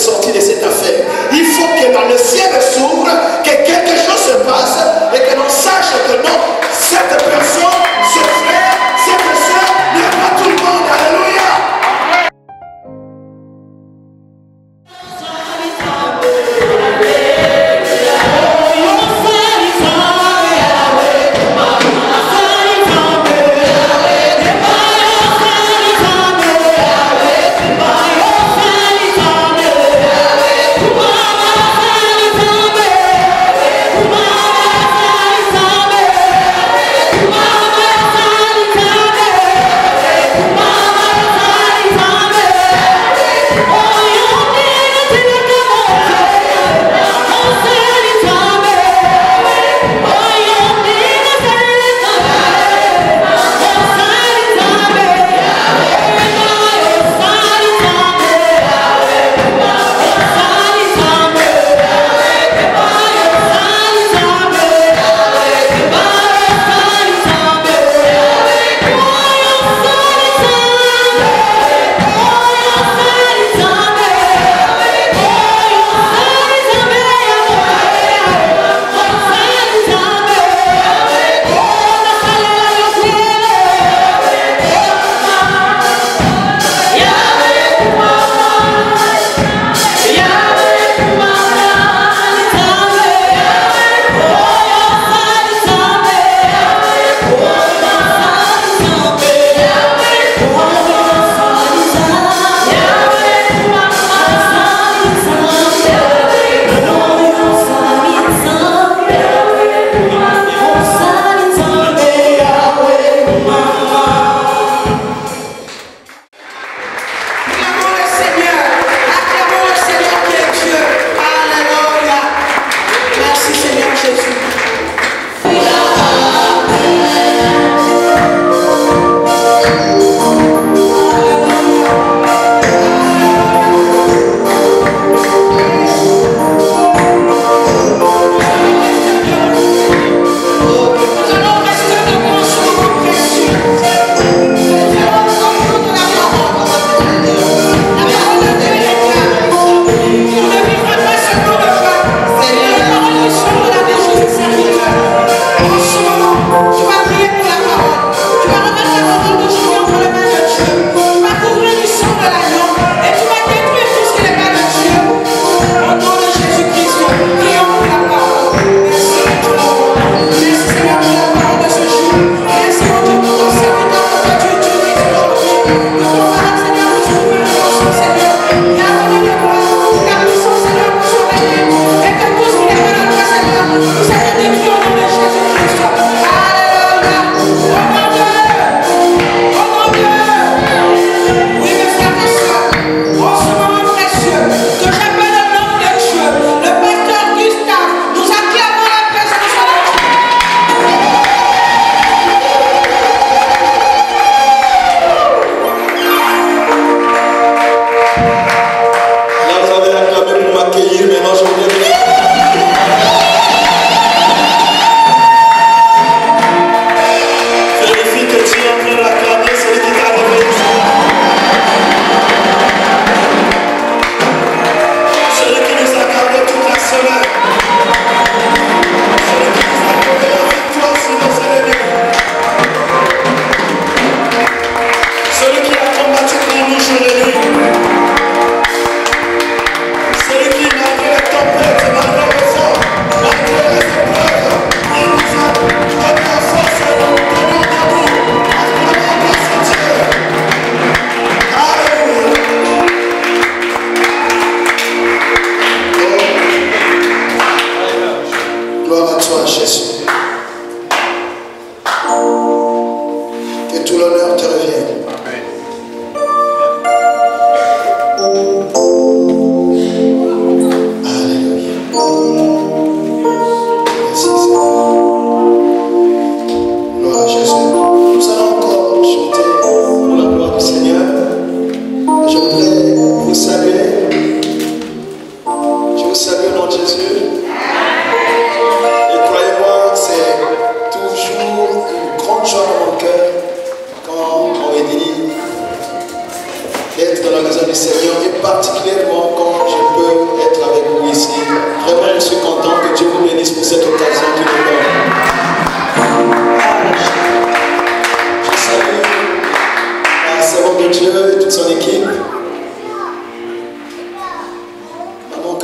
sortir de cette affaire. Il faut que dans le ciel s'ouvre, que quelque chose se passe et que l'on sache que non, cette personne, ce frère, cette soeur n'est pas tout le monde. Alléluia. Come on!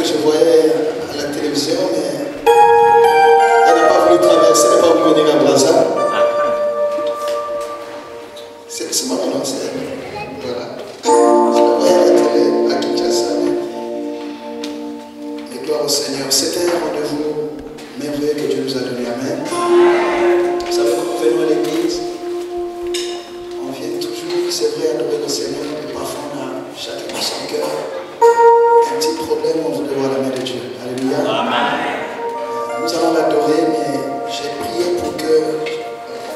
je voyais à la télévision, mais elle n'a pas voulu traverser, elle n'a pas voulu venir à Brazza. C'est marrant, non? Voilà. Je la voyais à la télé, à Kinshasa. Et gloire au Seigneur. C'était un rendez-vous merveilleux que Dieu nous a donné. Amen. Vous savez, quand nous venons à l'église, on vient toujours, c'est vrai, adorer le Seigneur, mais parfois on a chacun dans son cœur un petit problème, on veut voir la main de Dieu. Alléluia. Nous allons l'adorer, mais j'ai prié pour que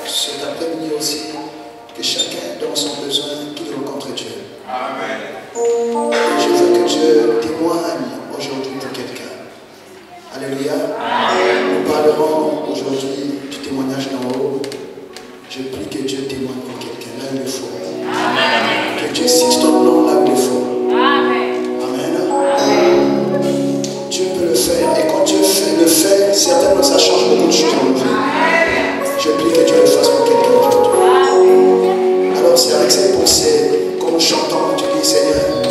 cet après-midi aussi, que chacun dans son besoin, qu'il rencontre Dieu. Amen. Et je veux que Dieu témoigne aujourd'hui pour quelqu'un. Alléluia. Amen. Nous parlerons aujourd'hui du témoignage d'en haut. Je prie que Dieu témoigne pour quelqu'un là où il faut. Amen. Que Dieu cite ton nom là où il faut. Amen. Amen. Dieu peut le faire. Et quand Dieu le fait, certainement ça change beaucoup de choses dans nos vies. Je prie que Dieu le fasse pour quelqu'un aujourd'hui. Alors c'est avec cette pensée qu'on chante, tu dis Seigneur,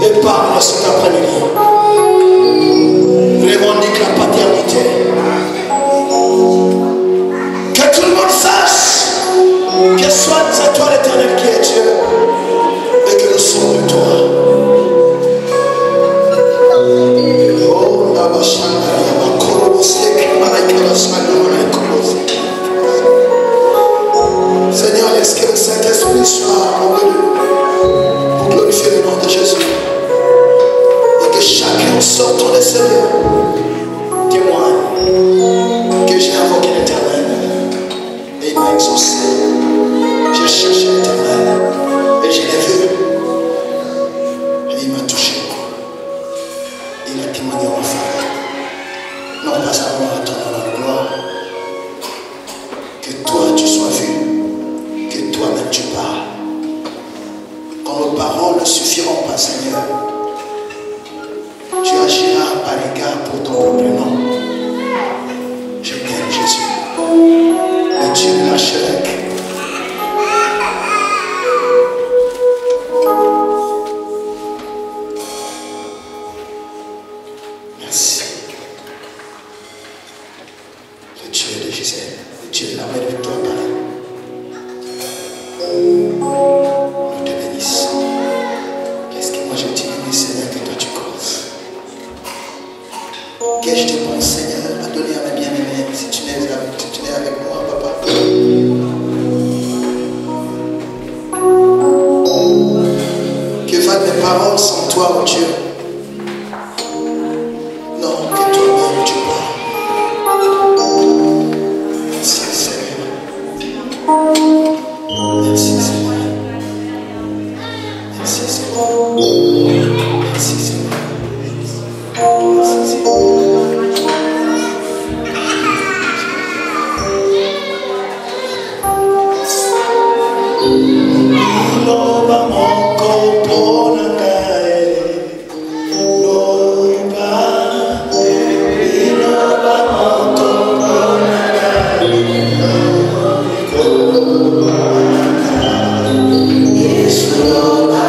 te parle cet après-midi. Nous revendiquons la paternité. Que tout le monde sache que soit c'est toi l'Éternel qui est Dieu et que nous sommes de toi. Oh, la Seigneur, laisse que le Saint-Esprit soit au milieu de nous pour glorifier le nom de Jésus. Et que chacun sortant de ce lieu témoigne que j'ai invoqué l'Éternel et il m'a exaucé. J'ai cherché l'Éternel et je l'ai vu et il m'a touché. Il a témoigné en faveur. Non pas seulement à ton nom de gloire, que toi tu sois vu, que toi-même tu parles. Quand nos paroles ne suffiront pas, Seigneur, tu agiras par égard pour ton propre nom. Je t'aime, Jésus, le Dieu de l'archevêque. Merci. Le Dieu de Gisèle, le Dieu de la mère de Victoire Marie. Nous te bénissons. Qu'est-ce que moi je te bénis, Seigneur, que toi tu causes. Qu'ai-je de bon, Seigneur, à donner à mes bien-aimés si tu n'es avec moi, Papa. Que valent mes paroles sans toi, oh Dieu? Non, que toi-même tu parles. Merci, Seigneur. Merci, Seigneur. Merci, Seigneur. Merci, Seigneur. Merci, Seigneur. Loba moko pona kae, loba moko pona kae, Yesu loba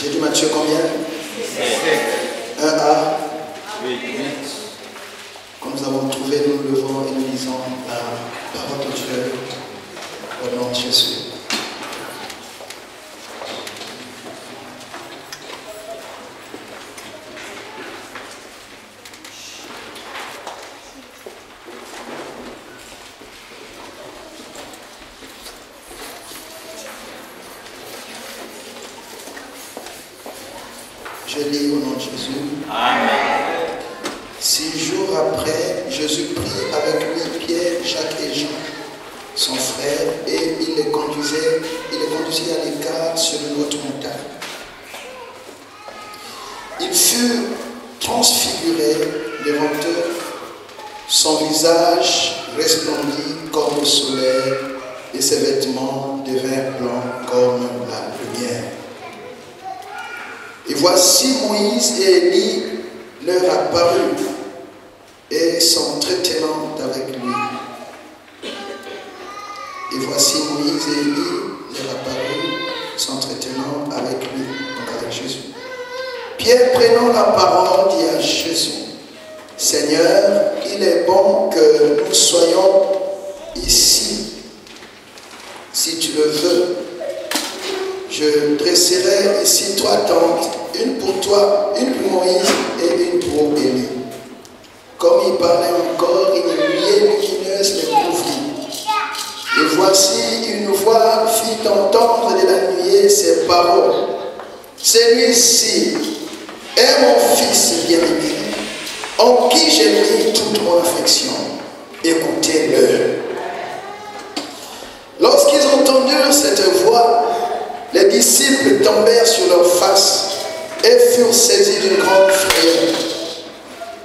J'ai dit Matthieu combien? 1a. Quand nous avons trouvé, nous nous levons et nous lisons la parole de Dieu au nom de Jésus. Je lis au nom de Jésus. Amen. 6 jours après, Jésus prit avec lui Pierre, Jacques et Jean, son frère, et il les conduisit à l'écart sur une haute montagne. Il fut transfiguré devant eux, son visage resplendit comme le soleil, et ses vêtements devinrent blancs comme la lumière. Et voici Moïse et Élie leur apparurent et s'entretenant avec lui. Et voici Moïse et Élie leur apparurent s'entretenant avec lui, donc avec Jésus. Pierre, prenant la parole, dit à Jésus, Seigneur, il est bon que nous soyons ici, si tu le veux. Je dresserai ici 3 tentes, une pour toi, une pour Moïse et une pour Élie. Comme il parlait encore, une nuée lumineuse les couvrit. Et voici une voix fit entendre de la nuée ces paroles. Celui-ci est mon fils bien-aimé, en qui j'ai mis toute mon affection. Écoutez-le. Lorsqu'ils entendirent cette voix, les disciples tombèrent sur leurs faces et furent saisis d'une grande frayeur.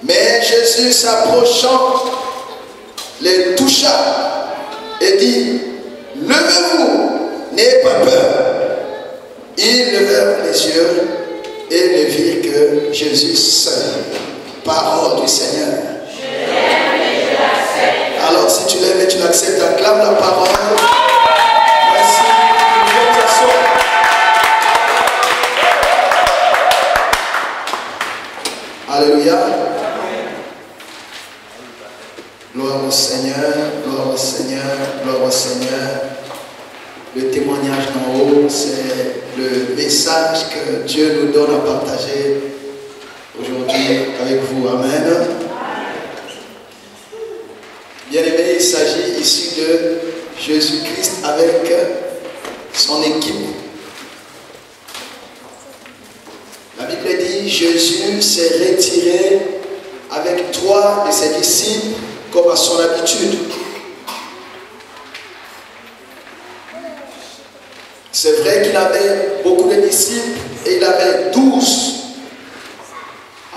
Mais Jésus, s'approchant, les toucha et dit, levez-vous, n'ayez pas peur. Ils levèrent les yeux et ne virent que Jésus seul. Parole du Seigneur. Alors si tu l'aimes et tu l'acceptes, acclame la parole. Alléluia. Gloire au Seigneur, gloire au Seigneur, gloire au Seigneur. Le témoignage d'en haut, c'est le message que Dieu nous donne à partager aujourd'hui avec vous. Amen. Bien-aimé, il s'agit ici de Jésus-Christ avec son équipe. La Bible dit, Jésus s'est retiré avec 3 de ses disciples comme à son habitude. C'est vrai qu'il avait beaucoup de disciples et il avait 12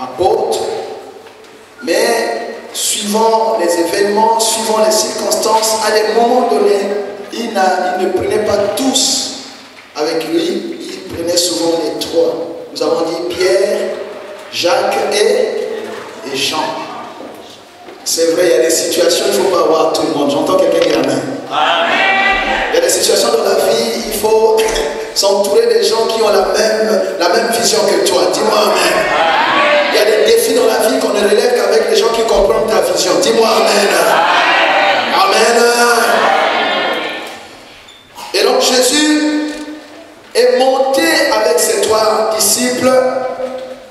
apôtres, mais suivant les événements, suivant les circonstances, à des moments donnés, il ne prenait pas tous avec lui, il prenait souvent les 3. Nous avons dit Pierre, Jacques et Jean. C'est vrai, il y a des situations, il ne faut pas avoir tout le monde. J'entends quelqu'un qui Amen. Il y a des situations dans la vie, il faut s'entourer des gens qui ont la même vision que toi. Dis-moi Amen. Il y a des défis dans la vie qu'on ne relève qu'avec les gens qui comprennent ta vision. Dis-moi Amen. Amen. Et donc Jésus est monté avec ses 3 disciples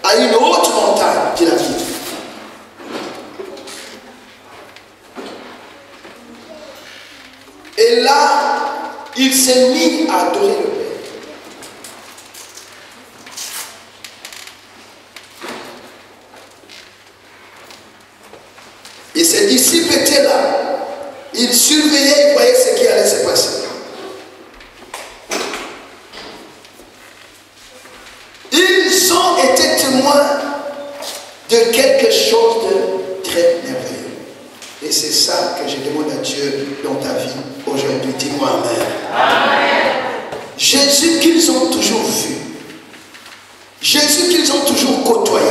à une haute montagne, dit la Bible. Et là, il s'est mis à adorer le Père. Et ses disciples étaient là. Ils surveillaient, ils voyaient ce qui allait se passer. Ils ont été témoins de quelque chose de très merveilleux. Et c'est ça que je demande à Dieu dans ta vie aujourd'hui. Dis-moi Amen. Amen. Jésus qu'ils ont toujours vu. Jésus qu'ils ont toujours côtoyé.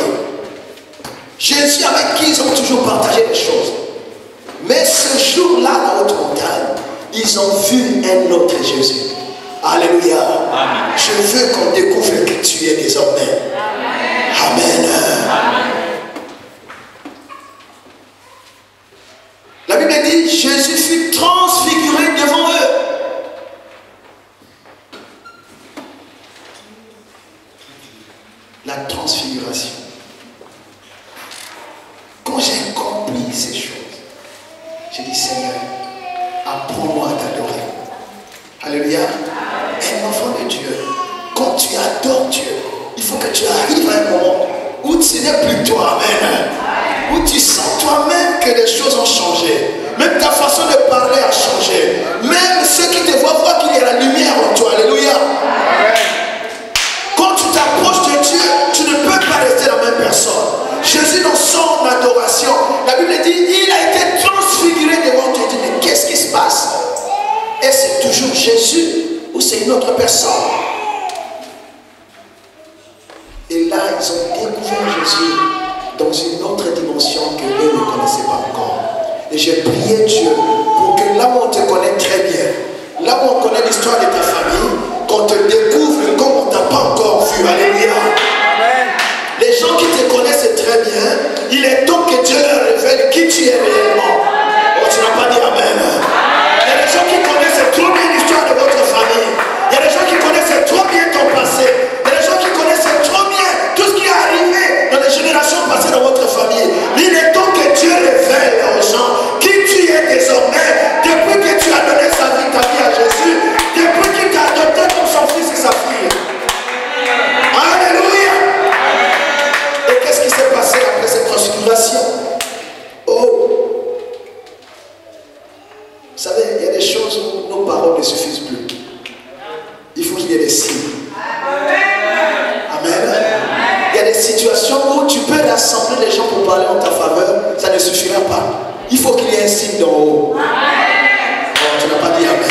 Jésus avec qui ils ont toujours partagé les choses. Mais ce jour-là, dans notre montagne, ils ont vu un autre Jésus. Alléluia. Amen. Je veux qu'on découvre que tu es désormais. Amen. Amen. La Bible dit, Jésus fut transfiguré devant eux. La transfiguration. Quand j'ai compris ces choses, j'ai dit, Seigneur, apprends-moi à t'adorer. Alléluia. Un enfant de Dieu, quand tu adores Dieu, il faut que tu arrives à un moment où ce n'est plus toi, amen. Où tu sens toi-même que les choses ont changé. Même ta façon de parler a changé. Même ceux qui te voient qu'il y a la lumière en toi. Alléluia. Quand tu t'approches de Dieu, tu ne peux pas rester la même personne. Jésus dans son adoration, la Bible dit, il a été transfiguré devant Dieu. Mais qu'est-ce qui se passe? Et c'est toujours Jésus ou c'est une autre personne? Et là, ils ont découvert Jésus dans une autre dimension que eux ne connaissaient pas encore. Et j'ai prié Dieu pour que là où on te connaît très bien, là où on connaît l'histoire de ta famille, qu'on te découvre comme on ne t'a pas encore vu. Alléluia. Les gens qui te connaissent très bien, il est temps que Dieu leur révèle qui tu es réellement. Oh, tu n'as pas dit Amen. Il y a des gens qui connaissent trop bien l'histoire de votre famille. Il y a des gens qui connaissent trop bien ton passé. Il y a des gens qui connaissent trop bien tout ce qui est arrivé dans les générations passées dans votre famille. Il est temps que Dieu révèle aux gens qui tu es désormais. Depuis que tu as donné ta vie à Jésus, depuis qu'il t'a adopté comme son fils et sa fille. Alléluia. Et qu'est-ce qui s'est passé après cette transfiguration? Oh, vous savez, il y a des choses où nos paroles ne suffisent plus. Il faut qu'il y ait des signes. Amen. Il y a des situations où tu peux rassembler les gens pour parler en ta faveur, ça ne suffira pas. Il faut qu'il y ait un signe d'en haut. Oh, tu n'as pas dit Amen.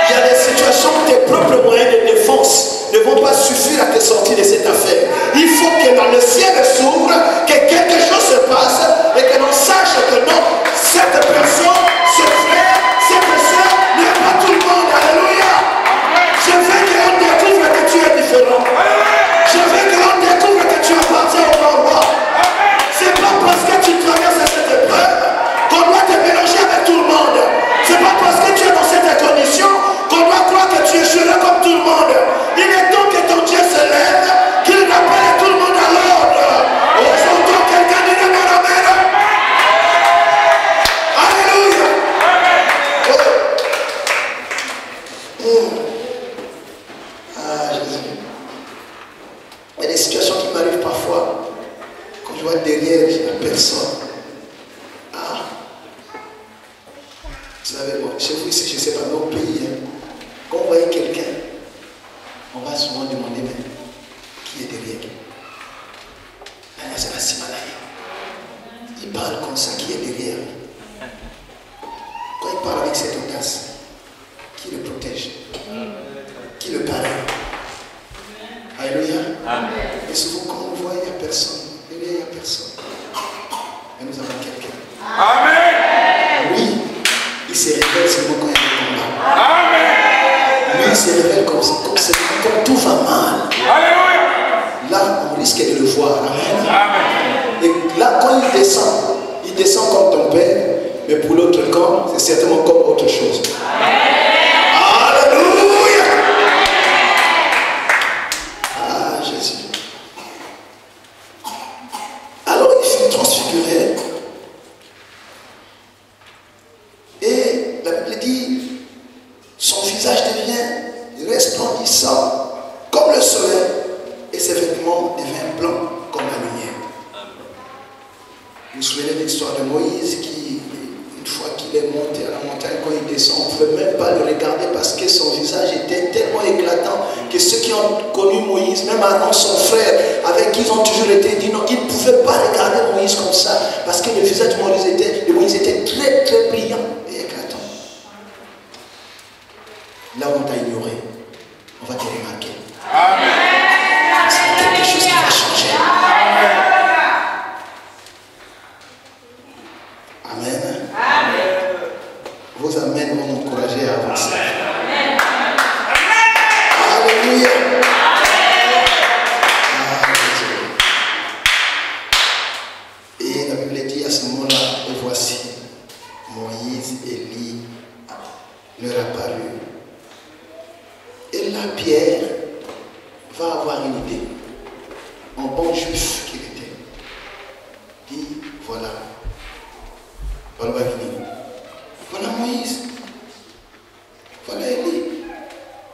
Il y a des situations où tes propres moyens de défense ne vont pas suffire à te sortir de cette affaire. Il faut que dans le ciel s'ouvre, que quelque chose se passe et que l'on sache que non, cette personne, ce frère, cette soeur n'est pas tout le monde. Alléluia. Je veux qu'on découvre que tu es différent. Je veux qu'on découvre que tu appartiens au grand roi. C'est pas parce que tu traverses cette épreuve qu'on doit te mélanger avec tout le monde. C'est pas parce que tu es dans cette condition qu'on doit croire que tu es juré comme tout le monde. Il est temps que ton Dieu se lève, qu'il rappelle tout le monde à l'ordre. Aujourd'hui, quelqu'un dit de mon Amen. Alléluia. Ah, Jésus. Il y a des situations qui m'arrivent parfois. Quand je vois derrière, il n'y a personne. Ah. Vous savez, bon, chez vous ici, je ne sais pas, dans nos pays, hein, quand on voit quelqu'un, on va souvent demander même qui est derrière lui. Là, c'est la Simalaïa. Il parle comme ça, qui est derrière lui. Quand il parle avec cette audace, qui le protège, qui le parle. Alléluia. Et souvent, quand on voit, il n'y a personne. Il n'y a personne. Mais nous avons quelqu'un. Amen. Oui, il se révèle seulement quand il y a un combat. Amen. Lui, il se révèle comme tout va mal. Alléluia. Là, on risque de le voir. Amen. Amen. Et là, quand il descend comme ton père, mais pour l'autre camp, c'est certainement comme autre chose. Amen. Alléluia. Ah, Jésus. Alors, il fut transfiguré. Et la Bible dit, son visage devient resplendissant comme le soleil et ses vêtements deviennent blancs comme la lumière. Vous vous souvenez de l'histoire de Moïse qui, une fois qu'il est monté à la montagne, quand il descend, on ne pouvait même pas le regarder parce que son visage était tellement éclatant que ceux qui ont connu Moïse, même Aaron, son frère, avec qui ils ont toujours été dit non, ils ne pouvaient pas regarder Moïse comme ça parce que le visage de Moïse était très très brillant et éclatant. Là où on t'a ignoré, on va te remarquer. Amen. C'est quelque chose qui va changer. Amen. Amen. Vos amens vont m'encourager à avancer. Amen. Alléluia. va avoir une idée. En bon juif qu'il était. Dit, voilà. Voilà Moïse. Voilà Élie.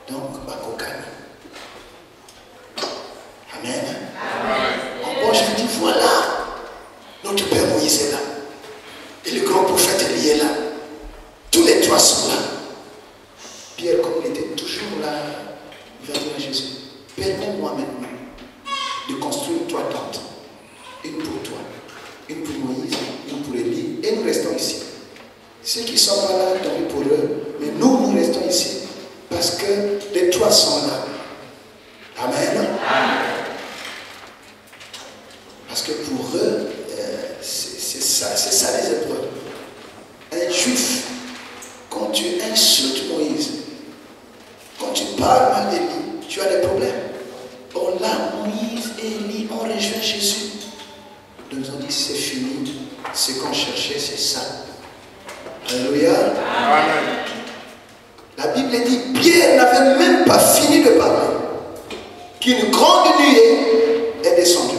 Donc, Bakokani. Amen. En bon juif dit, voilà. Notre Père Moïse est là. Et le grand prophète Élie est là. Tous les trois sont là. Pierre, comme il était toujours là, il va dire à Jésus, permets-moi maintenant de construire 3 tentes. Une pour toi, une pour Moïse, une pour Élie, et nous restons ici. Ceux qui sont pas là, tant pis pour eux, mais nous restons ici parce que les 3 sont là. Amen. Parce que pour eux, c'est ça les épreuves. Un juif, quand tu insultes Moïse, quand tu parles mal d'Élie, tu as des problèmes. Or là, Moïse et Élie ont rejoint Jésus. Donc ils ont dit, c'est fini. Ce qu'on cherchait, c'est ça. Alléluia. Amen. La Bible dit, Pierre n'avait même pas fini de parler, qu'une grande nuée est descendue.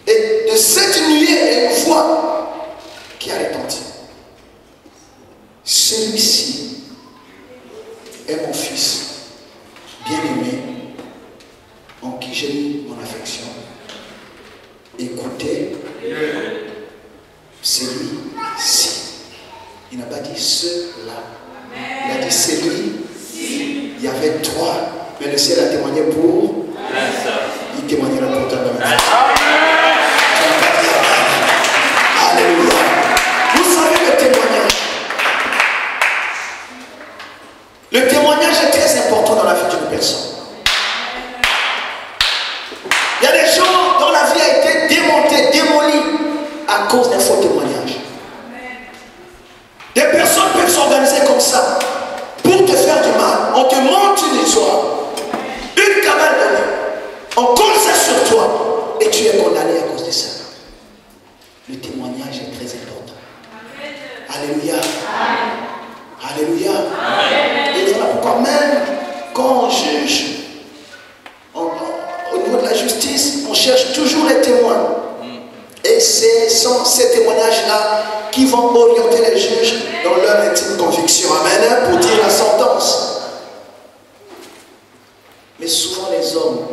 Et de cette nuée, il y a une voix qui a retenti. Celui-ci est mon fils bien-aimé, en qui j'ai mis mon affection. Écoutez, celui-ci. Il n'a pas dit ceux-là. Il a dit celui-ci. Il y avait 3, mais le ciel a témoigné pour. Il témoignera pour toi. Alléluia. Vous savez le témoignage. Le témoignage est très important dans la vie d'une personne. Il y a des gens dont la vie a été démontée, démolie à cause d'un faux témoignage. Des personnes peuvent s'organiser comme ça pour te faire du mal. On te montre une histoire, une cabane donnée. On colle ça sur toi et tu es condamné à cause de ça. Le témoignage est très important. Alléluia. Alléluia. Et voilà pourquoi même quand on juge, au niveau de la justice, on cherche toujours les témoins. Et ce sont ces témoignages-là qui vont orienter les juges dans leur intime conviction. Amen. Pour dire la sentence. Mais souvent les hommes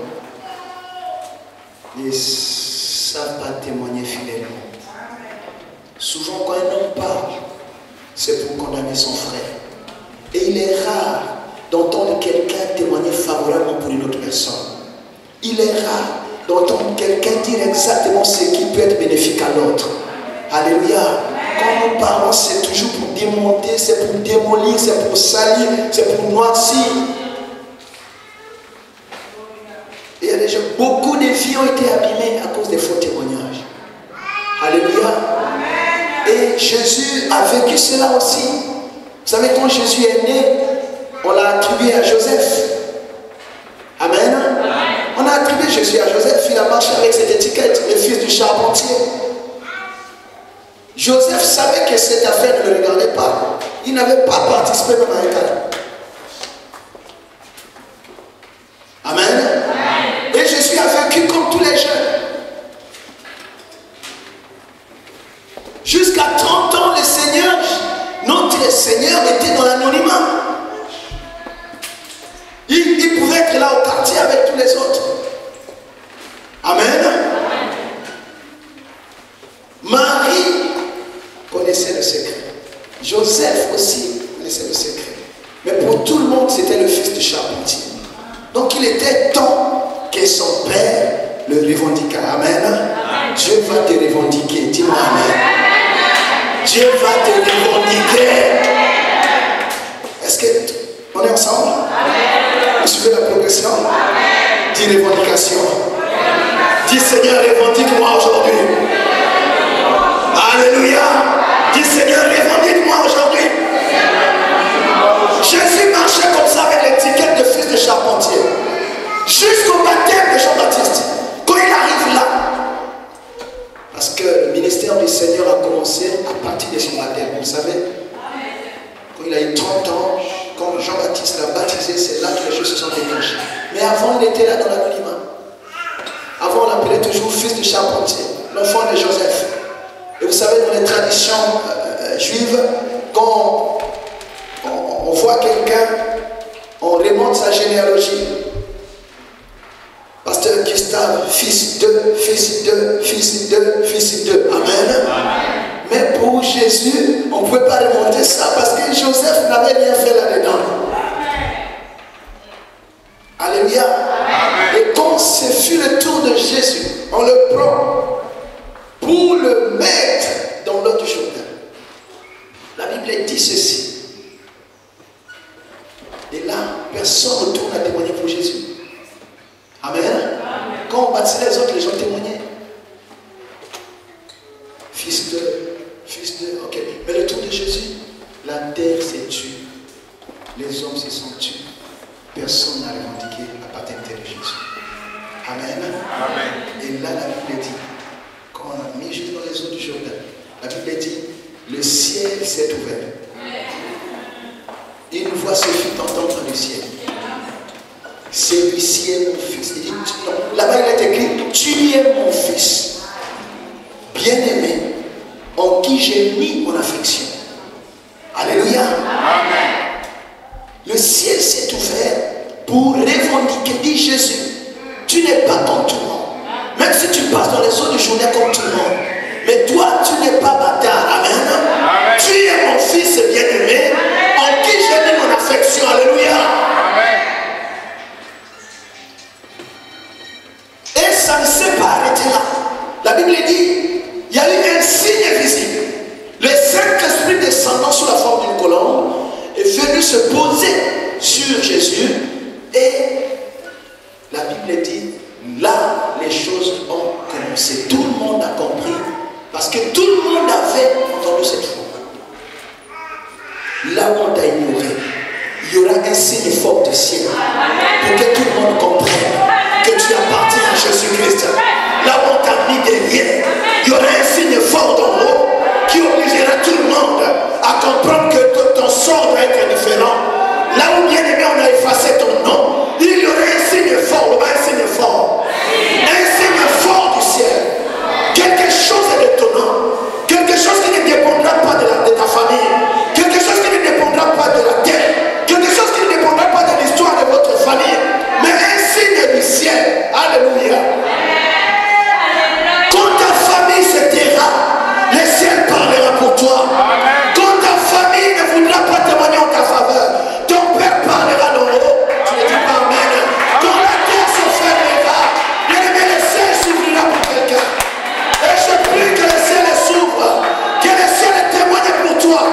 ne savent pas témoigner fidèlement. Souvent quand un homme parle, c'est pour condamner son frère. Et il est rare d'entendre quelqu'un témoigner favorablement pour une autre personne. Il est rare d'entendre quelqu'un dire exactement ce qui peut être bénéfique à l'autre. Alléluia. Quand nous parlons, c'est toujours pour démonter, c'est pour démolir, c'est pour salir, c'est pour noircir. Et il y a déjà beaucoup de vies ont été abîmées à cause des faux témoignages. Alléluia. Et Jésus a vécu cela aussi. Vous savez, quand Jésus est né, on l'a attribué à Joseph. Amen. On a attribué Jésus à Joseph. Il a marché avec cette étiquette, le fils du charpentier. Joseph savait que cette affaire ne le regardait pas. Il n'avait pas participé dans un cas. Amen. Et Jésus a vécu comme tous les jeunes. Jusqu'à 30 ans, le Seigneur, notre Seigneur était dans l'anonymat. Il pouvait être là au quartier avec tous les autres. Amen. Marie connaissait le secret. Joseph aussi connaissait le secret. Mais pour tout le monde, c'était le fils du charpentier. Donc il était temps que son père le revendiqua. Amen. Dieu va te revendiquer. Dis-moi amen. Dieu va te revendiquer. Est-ce qu'on est ensemble? Vous suivez la progression? Dis revendication. Dis Seigneur, revendique-moi aujourd'hui. Alléluia. Dis Seigneur, revendique-moi aujourd'hui. Jésus marchait comme ça avec l'étiquette de fils de charpentier. Jusqu'au baptême de Jean-Baptiste. Quand il arrive là, parce que le ministère du Seigneur a commencé à partir de son baptême. Vous savez, quand il a eu 30 ans, quand Jean-Baptiste l'a baptisé, c'est là que les choses se sont déclenchées. avant, il était là dans l'anonymat. Avant, on l'appelait toujours fils de charpentier, l'enfant de Joseph. Et vous savez, dans les traditions juives, quand on voit quelqu'un, on remonte sa généalogie. Pasteur Gustave, fils de, fils de, fils de, fils de. Amen. Mais pour Jésus, on ne pouvait pas remonter ça parce que Joseph n'avait rien fait là-dedans. Alléluia. Et quand ce fut le tour de Jésus, on le prend pour le mettre dans l'eau du Jourdain. La Bible dit ceci. Et là, personne ne tourne à témoigner pour Jésus. Amen. Quand on baptisait les autres, les gens témoignaient. Fils de, ok. Mais le tour de Jésus, la terre s'est tue. Les hommes se sont tués. Personne n'a revendiqué la paternité de Jésus. Amen. Et là, la Bible dit, quand on a mis Jésus dans les eaux du Jourdain, la Bible dit, le ciel s'est ouvert. Une voix se fit entendre dans le ciel. Celui-ci est mon fils. Il dit, là-bas il est écrit, tu es mon fils, bien-aimé, en qui j'ai mis mon affection. Alléluia. Amen. Le ciel s'est ouvert pour revendiquer, dit Jésus, tu n'es pas comme tout le monde. Même si tu passes dans les eaux du Jourdain comme tout le monde. Mais toi, tu n'es pas bâtard. Amen. Amen. Tu es mon fils bien-aimé, en qui j'ai mis mon affection. Alléluia. Amen. Et ça ne s'est pas arrêté là. La Bible dit, il y a eu un signe visible. Le Saint-Esprit descendant sous la forme d'une colombe est venu se poser sur Jésus. Et la Bible dit, là, les choses ont commencé. Tout le monde a compris. Parce que tout le monde avait entendu cette fois. Là où on t'a ignoré, il y aura un signe fort du ciel pour que tout le monde comprenne que tu appartiens à Jésus-Christ. Là où on t'a mis derrière, il y aura un signe fort d'en haut qui obligera tout le monde à comprendre que ton sort doit être différent. Là où bien aimé on a effacé ton nom, il y aura un signe fort, un signe fort. Un signe fort du ciel. Quelque chose d'étonnant, quelque chose qui ne dépendra pas de ta famille, quelque chose qui ne dépendra pas de la terre, quelque chose qui ne dépendra pas de l'histoire de votre famille, mais un signe du ciel. Alléluia. Quand ta famille se taira, le ciel parlera pour toi. Quand ta famille ne voudra pas témoigner en ta faveur, ton père parlera dans l'eau. Tu ne dis pas amen. Quand la terre se fermera, bien aimé, le ciel s'ouvrira pour quelqu'un. Et je prie que le ciel s'ouvre, que le ciel témoigne pour toi.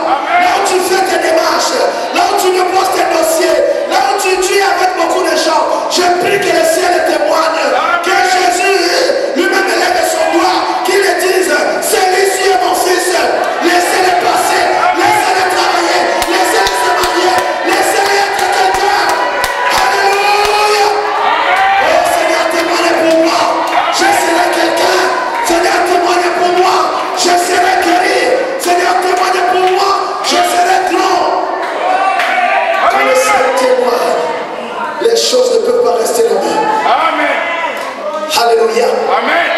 Là où tu fais tes démarches, là où tu déposes tes dossiers, là où tu es avec beaucoup de gens, je prie que le ciel témoigne, que Jésus lui-même lève son doigt, qu'il le dise, celui-ci est mon fils, laissez-le passer, laissez-le travailler, laissez-le se marier, laissez-le être quelqu'un. Alléluia. Oh Seigneur, témoigne pour moi, je serai quelqu'un. Seigneur, témoigne pour moi, je serai guéri. Seigneur, témoigne pour moi, je serai grand. Quand le ciel témoigne, les choses ne peuvent pas rester les mêmes. Amen. Alléluia. Amen.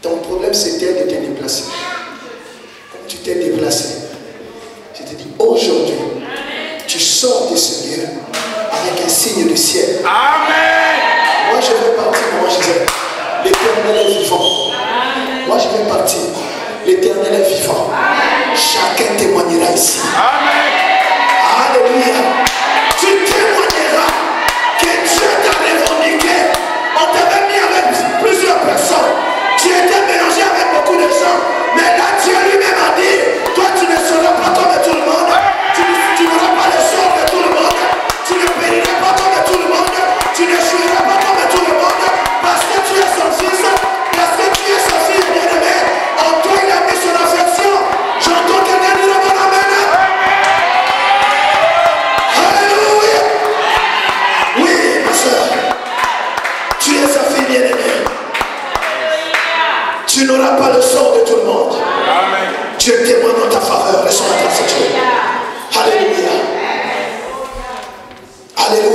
Ton problème c'était de te déplacer. Comme tu t'es déplacé, je te dis aujourd'hui, tu sors de ce lieu avec un signe du ciel. Amen. Moi je vais partir, moi je dis, l'Éternel est vivant. Moi je vais partir, l'Éternel est vivant. Chacun témoignera ici. Amen. Alléluia. Tu témoigneras que Dieu t'a revendiqué. On t'avait mis avec plusieurs personnes. Tu étais mélangé avec beaucoup de gens. Mais là Dieu lui-même a dit, toi tu ne seras pas comme tout le monde. Tu n'auras pas le sort de tout le monde. Tu ne périras pas comme tout le monde. Tu ne jouiras pas comme tout le monde. Parce que tu es son fils. Parce que tu es sa fille bien-aimée. En toi il a mis son affection. J'entends quelqu'un dire bon amen.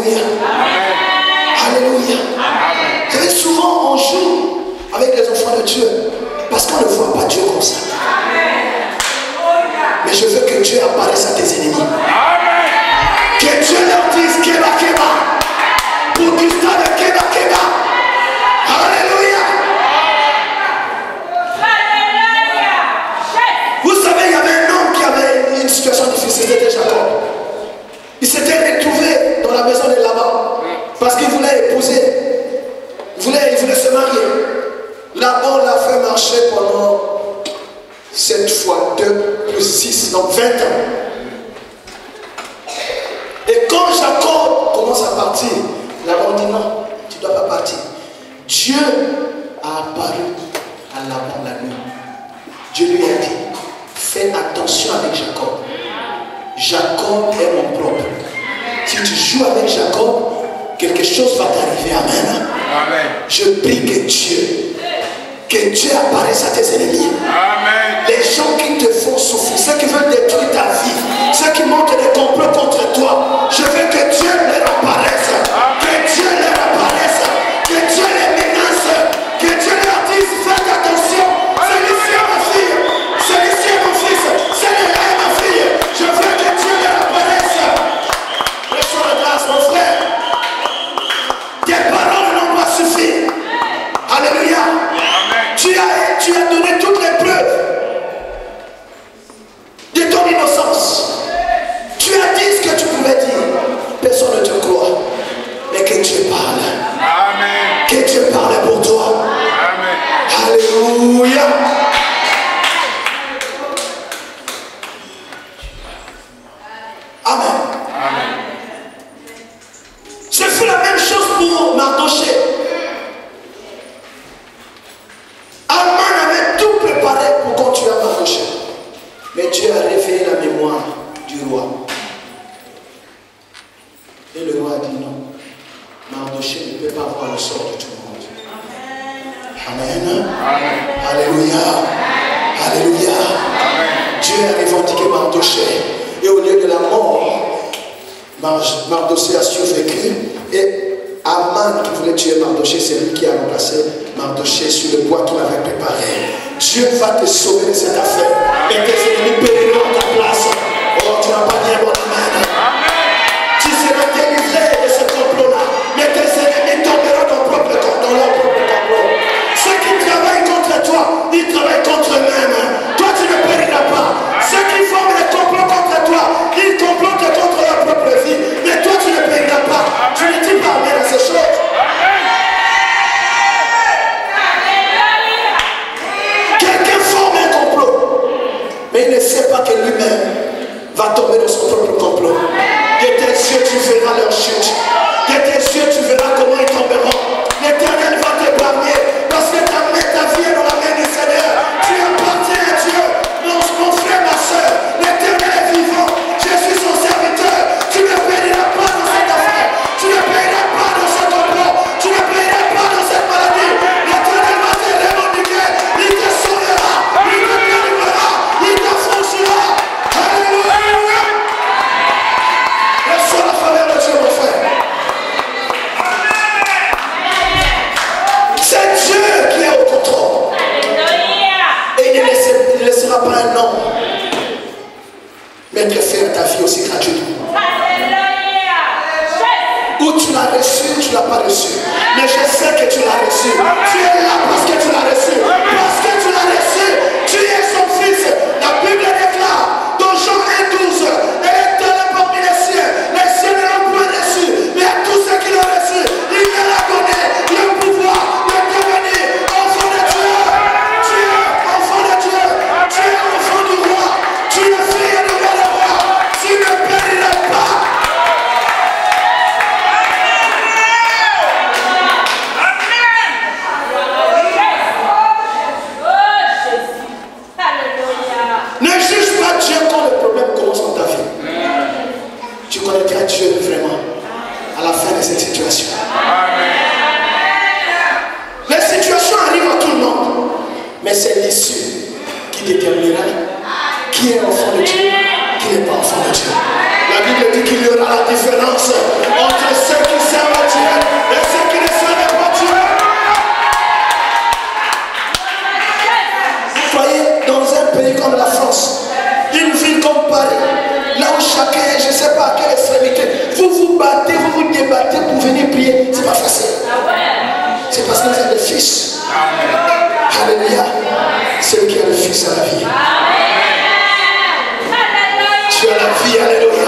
Alléluia. Alléluia. Vous savez, souvent on joue avec les enfants de Dieu parce qu'on ne voit pas Dieu comme ça. Mais je veux que Dieu apparaisse à tes ennemis. Que Dieu leur dise Keba Keba. Pour Gustave de Keba Keba. Alléluia. Vous savez, il y avait un homme qui avait une situation difficile, c'était Jacob. Il s'était retrouvé dans la maison de Laban parce qu'il voulait épouser. Il voulait se marier. Laban l'a fait marcher pendant 7 fois 2 plus 6, donc 20 ans. Et quand Jacob commence à partir, Laban dit non, tu ne dois pas partir. Dieu a apparu à Laban la nuit. Dieu lui a dit, fais attention avec Jacob. Jacob est mon propre. Si tu joues avec Jacob, quelque chose va t'arriver. Amen. Amen. Je prie que Dieu apparaisse à tes ennemis. Amen. Les gens qui te font souffrir, ceux qui veulent détruire ta vie, ceux qui montent des complots contre toi, je veux que Dieu leur apparaisse. Que Dieu leur apparaisse. Que Dieu les menace. Que Dieu leur dise, faites attention. Celui-ci est ma fille. Celui-ci est mon fils. Celui-là est ma fille. Je veux que Dieu leur apparaisse. Laissons la grâce, mon frère. Tes paroles n'ont pas suffi. Alléluia. Tu as donné toutes les preuves de ton innocence. Tu as dit ce que tu pouvais dire. Personne ne te croit. Mais que Dieu parle. Amen. Que Dieu parle pour toi. Amen. Alléluia. Amen. Amen. Ce fut la même chose pour Mardoché. Aman avait tout préparé pour continuer à Mardoché. Mais Dieu a réveillé la mémoire du roi. Et le roi a dit non. Mardoché ne peut pas avoir le sort de tout le monde. Amen. Amen. Alléluia. Alléluia. Amen. Dieu a revendiqué Mardoché. Et au lieu de la mort, Mardoché a survécu. Et Aman qui voulait tuer Mardoché, c'est lui qui a remplacé Mardoché sur le bois qu'il avait préparé. Dieu va te sauver de cette affaire. Et tes ennemis périront à ta place. Oh, tu n'as pas dit un bon amen. Tu seras délivré de ce complot-là. Mais tes ennemis tomberont dans leur propre complot. Ceux qui travaillent contre toi, ils travaillent contre eux-mêmes. Toi, tu ne périras pas. Ceux qui forment des complots contre toi, ils complotent contre leur propre vie. Mais toi, tu ne périras pas. Tu ne dis pas amen à ces choses. Quelqu'un forme un complot, mais il ne sait pas que lui-même va tomber dans son propre complot. De tes yeux, tu verras leur chute. De tes yeux, tu verras comment ils tomberont. L'Éternel va t'épargner parce que ta vie est dans la main du Seigneur. Tu appartiens à Dieu. Mon frère, ma soeur, l'Éternel est vivant. Je suis son serviteur. Tu ne périras pas dans cette affaire. Tu ne périras pas dans ce complot. Tu ne périras pas dans cette maladie. L'Éternel va te revendiquer. Il te sauvera. Il te délivrera. Il t'affranchira. Alléluia. Reçois la faveur de Dieu, mon frère. C'est Dieu qui est au contrôle. Et il ne laissera pas un homme mettre fin à ta vie aussi gratuitement. Ou tu l'as reçu, tu ne l'as pas reçu. Mais je sais que tu l'as reçu. Tu es là parce que tu l'as reçu. Parce que tu l'as reçu, tu es son fils. La Bible déclare dans Jean 1:12, et éternel parmi les cieux ne l'ont point reçu. Mais à tous ceux qui l'ont reçu, il leur a donné le pouvoir de devenir enfant de Dieu. Tu es enfant de Dieu. Tu es enfant du roi. Tu es fille du roi des rois. Tu ne périras pas. Ne juge pas Dieu quand le problème commence dans ta vie. Tu connaîtras Dieu vraiment à la fin de cette situation. Les situations arrivent à tout le monde, mais c'est l'issue qui déterminera qui est enfant de Dieu, qui n'est pas enfant de Dieu. La Bible dit qu'il y aura la différence entre ceux vous vous battez, vous vous débattez pour venir prier, c'est pas facile. C'est parce que vous êtes le Fils. Alléluia. Celui qui a le Fils a la vie. Tu as la vie, alléluia.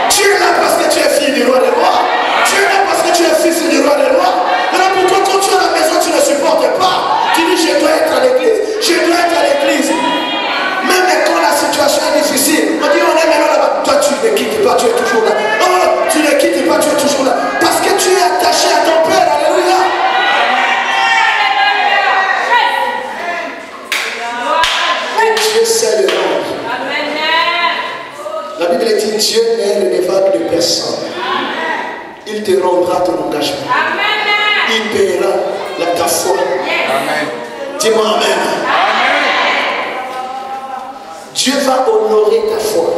Tu es là parce que tu es fille du roi des rois. Tu es là parce que tu es fils du roi des rois. Alors pourquoi quand tu es à la maison, tu ne supportes pas? Tu dis, je dois être à l'église. Je dois être à l'église. Même quand la situation est difficile, on dit, on est maintenant là-bas. Toi, tu ne quittes pas, tu es toujours là. Oh, tu ne quittes pas, tu es toujours là. Parce que tu es attaché à ton Père, alléluia. Et Dieu sait le nom. La Bible dit, Dieu n'est redevable de personne. Il te rendra ton engagement. Il paiera ta foi. Dis-moi Amen. Dieu va honorer ta foi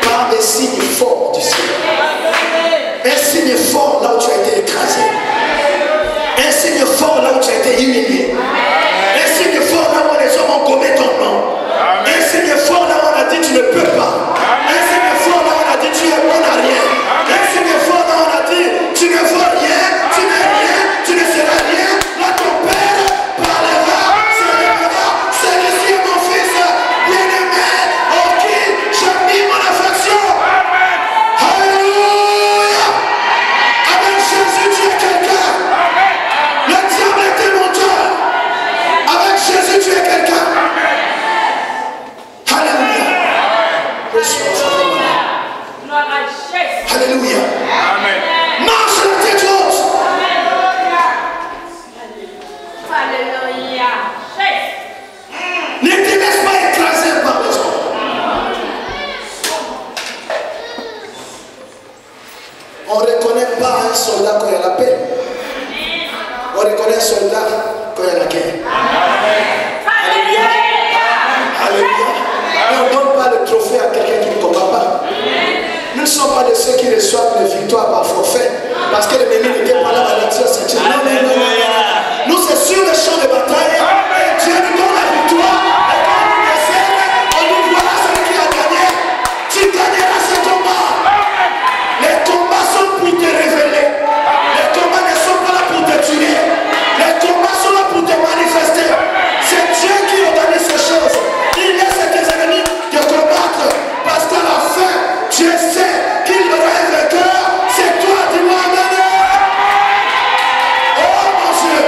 par des signes forts du ciel. Un signe fort là où tu as été écrasé. Un signe fort là où tu as été humilié. Un signe fort là où les hommes ont gommé ton nom. Un signe fort là où on a dit tu ne peux pas. Un signe fort là où on a dit tu es bon à rien. Un signe fort là où on a dit tu ne vaux rien, tu n'es rien, tu ne seras rien. Là ton Père parlera, se lèvera. C'est le Dieu mon fils bien-aimé en qui j'ai mis mon affection. Alléluia. Avec Jésus tu es quelqu'un. Le diable était mon Dieu. Avec Jésus tu es quelqu'un. Alléluia. Alléluia. Marche la tête haute. Ne te laisse pas écraser par les hommes. On ne reconnaît pas un soldat quand il y a la paix. On reconnaît un soldat quand il y a la guerre. Alléluia. Alléluia. Et on ne donne pas le trophée à quelqu'un qui ne combat pas. Nous ne sommes pas de ceux qui reçoivent les victoires par forfait. Parce que l'ennemi n'était pas là à la tire, c'est non, non, non, non. Nous, c'est sur le champ de bataille. Et Dieu nous donne la victoire. Et quand on nous décède, on nous voilà celui qui a gagné. Tu gagneras ce combat. Les combats sont pour te révéler. Les combats ne sont pas là pour te tuer. Les combats sont là pour te manifester. C'est Dieu qui organise ces choses. Il laisse tes ennemis te combattre. Parce qu'à la fin, Dieu sait qu'il aura un vainqueur. C'est toi, dis-moi Amen. Oh mon Dieu.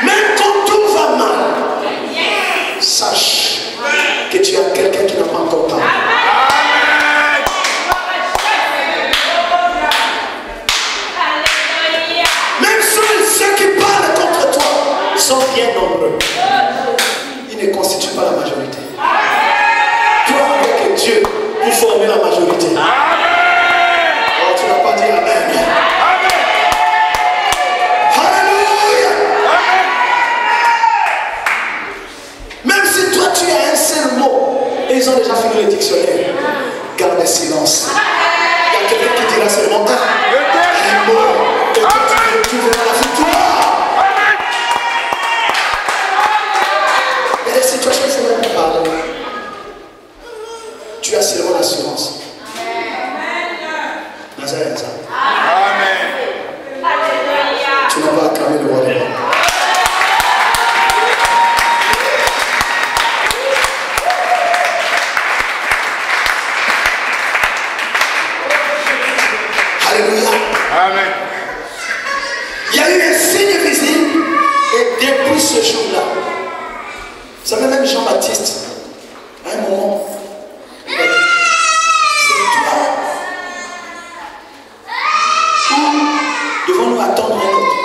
Même quand tout va mal, sache que tu as quelqu'un qui n'a pas encore parlé. Même ceux qui parlent contre toi sont bien nombreux. Ils ne constituent pas la majorité. Toi avec Dieu, vous formez la majorité. Oh, tu n'as pas dit Amen. Alléluia. Même si toi tu as un seul mot, et ils ont déjà fini le dictionnaire, garde silence. Il y a quelqu'un qui dira seulement un mot, et toi tu verras la victoire. Et les situations ne sont même pas parler. Tu as seulement l'assurance. Nazareth. Tu n'as pas acclamé le roi des rois. Alléluia. Amen. Il y a eu un signe visible et depuis ce jour-là, vous savez même Jean-Baptiste, à un moment, c'est toi ou devons-nous attendre un autre?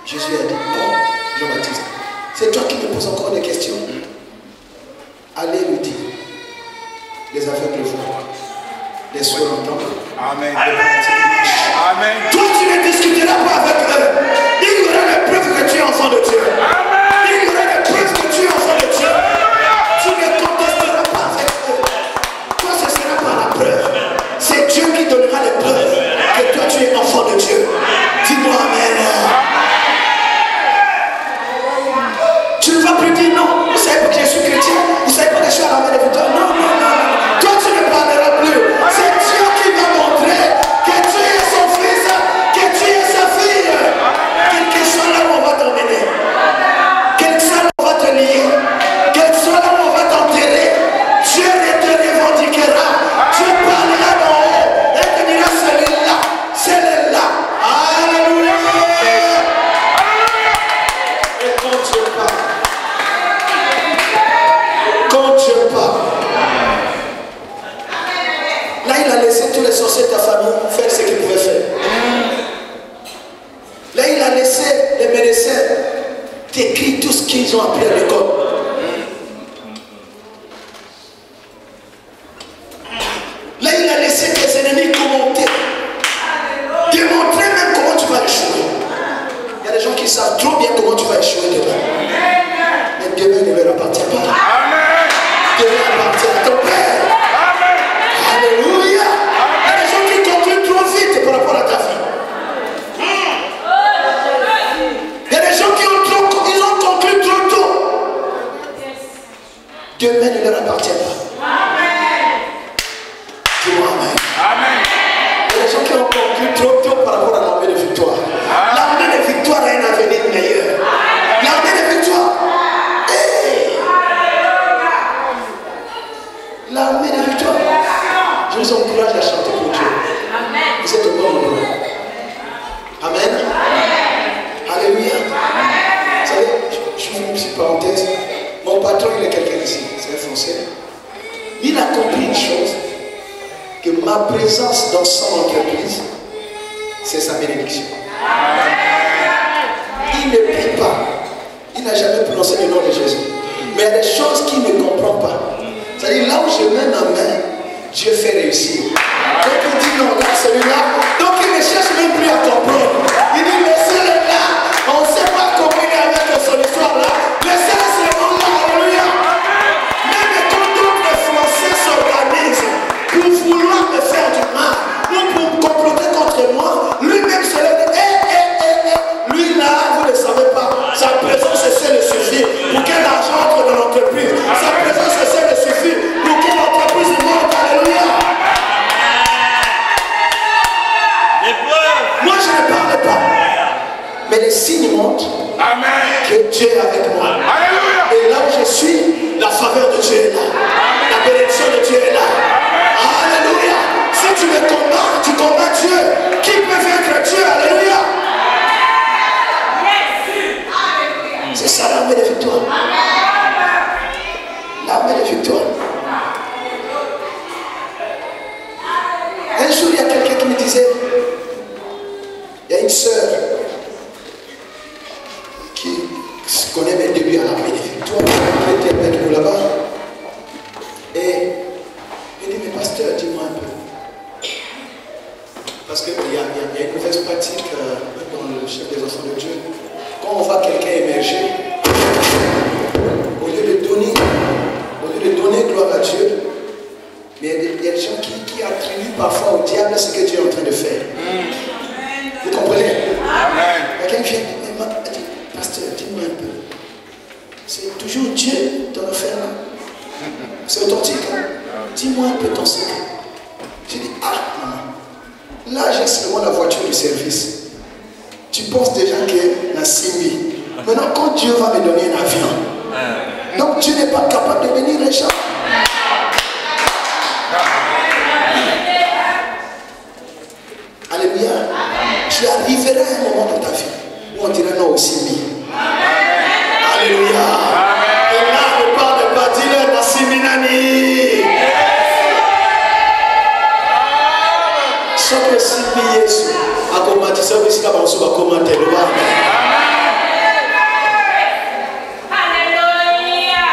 Jésus a dit, oh Jean-Baptiste, c'est toi qui me poses encore des questions. Allez lui dire, les aveugles voient, les sourds entendent. Amen. Amen. Toi, tu ne discuteras pas avec eux. Il y aura les preuves que tu es enfant de Dieu. Il y aura les preuves que tu es enfant de Dieu. Tu ne contesteras pas avec eux. Toi, ce sera par la preuve. C'est Dieu qui donnera les preuves que toi, tu es enfant de Dieu. Dis-moi Amen. ont pu dire non, vous savez pas que je suis chrétien, vous savez pas que je suis à l'armée de victoire. Non, non, non, non. Toi tu ne parleras plus. C'est Dieu qui va montrer que tu es son fils, que tu es sa fille. Quel que soit là où on va t'emmener, quel que soit là où on va te lier, quel que soit là où on va t'enterrer, Dieu te revendiquera. Dieu parlera d'en haut et te dira celle-là, celle-là. Alléluia. Et quand Dieu parle, là il a laissé tous les sorciers de ta famille faire ce qu'ils pouvaient faire. Là il a laissé les médecins t'écrire tout ce qu'ils ont appris à l'école. Là il a laissé tes ennemis commenter, démontrer même comment tu vas échouer. Il y a des gens qui savent trop bien comment tu vas échouer demain. Mais demain ne leur appartient pas. Demain appartient à ton Père. Alléluia. Il y a des gens qui concluent trop vite par rapport à ta vie. Il y a des gens qui ont conclu trop tôt. Demain ne leur appartient pas. Dis-moi amen. Il y a des gens qui ont conclu trop tôt par rapport à l'armée de victoire. L'armée de victoire a un avenir meilleur. L'armée de victoire. L'armée de victoire. Je vous encourage à chanter pour Dieu. Vous êtes au bon endroit. Amen. Alléluia. Vous savez, je fais une petite parenthèse. Mon patron, il est quelqu'un ici. C'est un Français. Il a compris une chose. Que ma présence dans son entreprise, c'est sa bénédiction. Il ne prie pas. Il n'a jamais prononcé le nom de Jésus. Mais il y a des choses qu'il ne comprend pas. C'est-à-dire là où je mets ma main, Dieu fait réussir. Donc il dit non, là, celui-là. Donc il ne cherche même plus à comprendre. Il dit laissez-le là. On ne sait pas comment il est avec son histoire là. Laissez-le seulement là. Alléluia. Même quand d'autres Français s'organisent pour vouloir me faire du mal ou pour comploter contre moi, lui-même se lève. Lui là, vous ne savez pas. Sa présence seule suffit pour que l'argent entre dans l'entreprise. Sa présence seule suffit pour que l'entreprise monte. Alléluia. Moi je ne parle pas. Mais les signes montrent que Dieu est avec moi. Et là où je suis, la faveur de Dieu est là. La bénédiction de Dieu est là. Alléluia. Si tu me combats, tu combats Dieu. Qui peut vaincre Dieu? Alléluia. C'est ça l'armée de victoire. L'armée de victoire. Un jour, il y a quelqu'un qui me disait, il y a une sœur qui se connaît mes débuts à l'armée de victoire, qui était avec nous là-bas. Et il dit, mais pasteur, dis-moi un peu. Parce qu'il y a une mauvaise pratique dans le chef des enfants de Dieu. Quand on voit quelqu'un émerger, au lieu de donner gloire à Dieu, mais il y a des gens qui attribuent parfois au diable ce que Dieu est en train de faire. Vous comprenez? Quelqu'un vient et dit, pasteur, dis-moi un peu. C'est toujours Dieu dans l'affaire là. C'est authentique. Hein? Dis-moi un peu ton secret. J'ai dit, ah maman, là j'ai seulement la voiture du service. Tu penses déjà que la 6 000. Maintenant, quand Dieu va me donner un avion, donc Dieu n'est pas capable de bénir les gens. Alléluia. Tu arriveras à un moment dans ta vie où on dira non aux 6 000. Alléluia. Et là, ne parle pas, dis-le, la 6 000 années. Soit que 6 000 Yesu.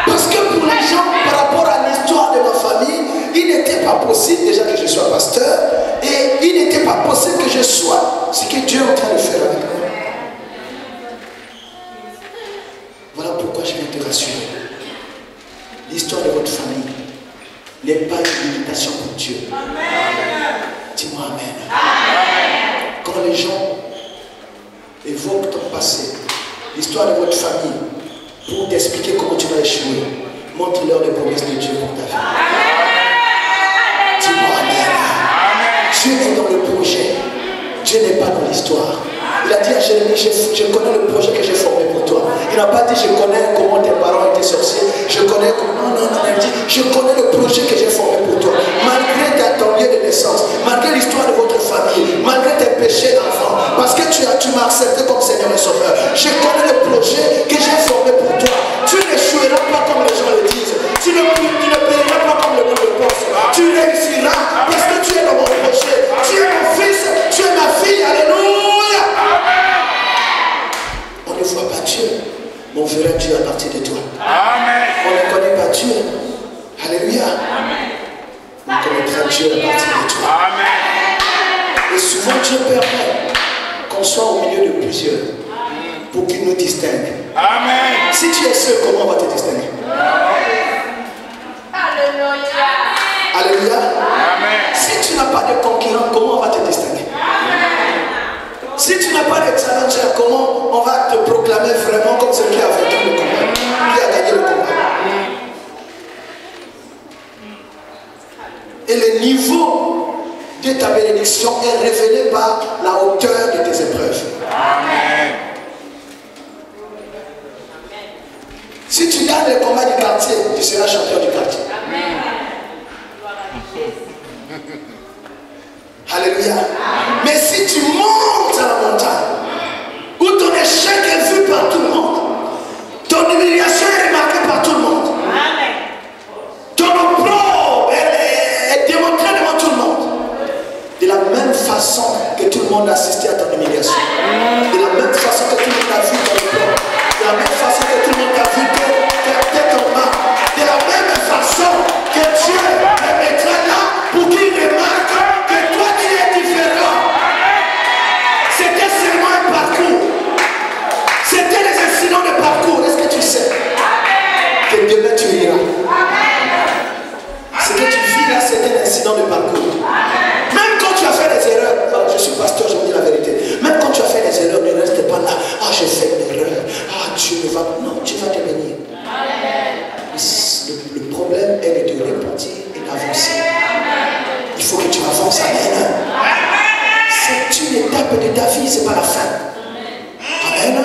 Parce que pour les gens, par rapport à l'histoire de ma famille, il n'était pas possible déjà que je sois pasteur et il n'était pas possible que je sois ce que Dieu est en train de faire avec moi. Voilà pourquoi je viens te rassurer. L'histoire de votre famille n'est pas une limitation pour Dieu. Dis-moi amen. Quand les gens évoquent ton passé, l'histoire de votre famille, pour t'expliquer comment tu vas échouer. Montre-leur les promesses de Dieu pour ta vie. Dis-moi Amen. Dieu est dans le projet. Dieu n'est pas dans l'histoire. Il a dit à Jérémie, je connais le projet que j'ai formé pour toi. Il n'a pas dit, je connais comment tes parents étaient sorciers. Je connais comment... Non, il dit, je connais le projet que j'ai formé pour toi. Malgré ton lieu de naissance, malgré l'histoire de votre famille, malgré tes péchés d'enfant, parce que tu m'as accepté comme Seigneur et Sauveur. Je connais le projet que j'ai formé pour toi. Tu n'échoueras pas comme les gens le disent. Tu ne paieras pas comme le monde le pense. Tu réussiras parce que tu es dans mon projet. Tu es mon fils, tu es ma fille. Alléluia. On ne voit pas Dieu, mais on verra Dieu à partir de toi. Amen. On ne connaît pas Dieu. Alléluia. On connaîtra Dieu à partir de toi. Amen. Et souvent Dieu permet qu'on soit au milieu de plusieurs pour qu'il nous distingue. Amen. Si tu es seul, comment on va te distinguer? Alléluia. Alléluia. Amen. Si tu n'as pas de concurrent, comment on va te distinguer? Si tu n'as pas de challenger, comment on va te proclamer vraiment comme celui qui a vaincu le combat, qui a gagné le combat? Et le niveau de ta bénédiction est révélé par la hauteur de tes épreuves. Amen. Si tu gagnes le combat du quartier, tu seras champion du quartier. Alléluia. Mais si tu montes à la montagne, où ton échec est vu par tout le monde, ton humiliation est remarquée par tout le monde, ton opprobre est démontré devant tout le monde, de la même façon que tout le monde a assisté à ton humiliation, de la même façon que tout le monde a vu ton opprobre, de la même façon que tout le monde a vu tes tombats, de la même façon que Dieu te mettra là pour qu'il remarque que toi tu es différent. C'était seulement un parcours. C'était les incidents de parcours. Est-ce que tu sais que demain tu iras? Ce que tu vis là, c'est un incident de parcours. Même quand tu as fait des erreurs, je suis pasteur, je vous dis la vérité. Même quand tu as fait des erreurs, ne reste pas là. Ah, j'ai fait une erreur. Ah, Dieu me va. Non, tu vas te bénir. Le problème est de repartir et d'avancer. Il faut que tu avances. Amen. C'est une étape de ta vie, c'est pas la fin. Amen.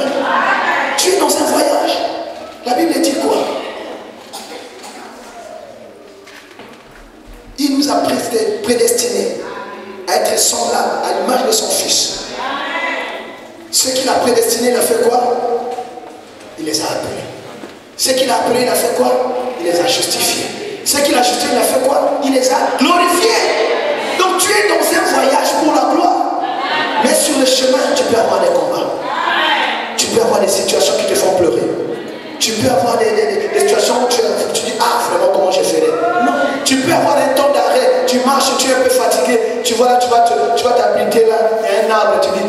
Tu es dans un voyage. La Bible dit quoi? Il nous a prédestinés à être semblables à l'image de son Fils. Ce qu'il a prédestiné, il a fait quoi? Il les a appelés. Ce qu'il a appelé, il a fait quoi? Il les a justifiés. Ce qu'il a justifié, il a fait quoi? Il les a glorifiés. Donc tu es dans un voyage pour la gloire. Mais sur le chemin, tu peux avoir des combats. Tu peux avoir des situations qui te font pleurer. Tu peux avoir des situations où tu dis, ah vraiment comment je ferais. Non, tu peux avoir un temps d'arrêt. Tu marches, tu es un peu fatigué. Tu vois là, tu vas t'habiter là, il y a un arbre, tu dis.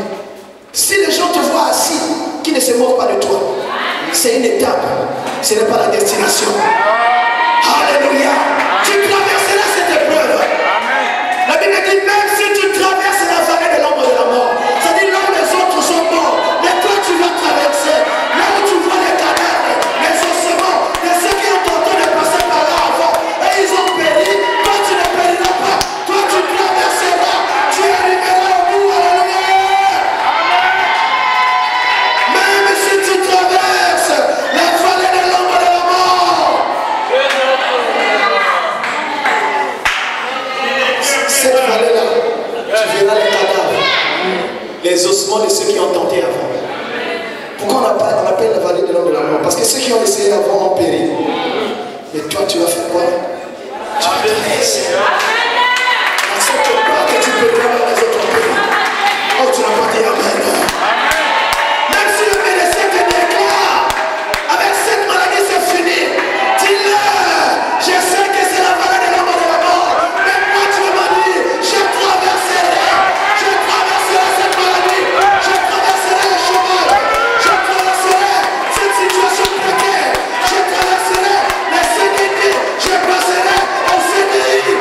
Si les gens te voient assis, qui ne se moquent pas de toi, c'est une étape, ce n'est pas la destination. Alléluia. Tu traverseras cette épreuve. La Bible dit, même si tu traverses la vallée de l'ombre de la mort, c'est-à-dire là où les autres sont morts, mais toi tu vas traverser, là où tu vois les cadavres, les ossements, de ceux qui ont tenté de passer par là avant, et ils ont péri, toi tu ne périras pas, toi tu traverseras, tu arriveras au bout. Alléluia. Même si tu traverses la vallée de l'ombre de la mort, cette vallée-là, tu verras les cadavres, les ossements de ceux qui ont tenté avant. Pourquoi on appelle la vallée de l'ombre de la mort? Parce que ceux qui ont essayé avant ont péri. Mais toi, tu vas faire quoi? Tu vas traverser. N'accepte pas que tu peux voir les autres périr. Oh, tu n'as pas dit amen. Même si le médecin te déclare, avec cette maladie c'est fini, dis-leur, je sais que c'est la vallée de l'ombre de la mort. Mais moi, tu m'as dit, je traverserai cette maladie, je traverserai le chômage, je traverserai cette situation précaire, je traverserai les CDD, je passerai au CDI.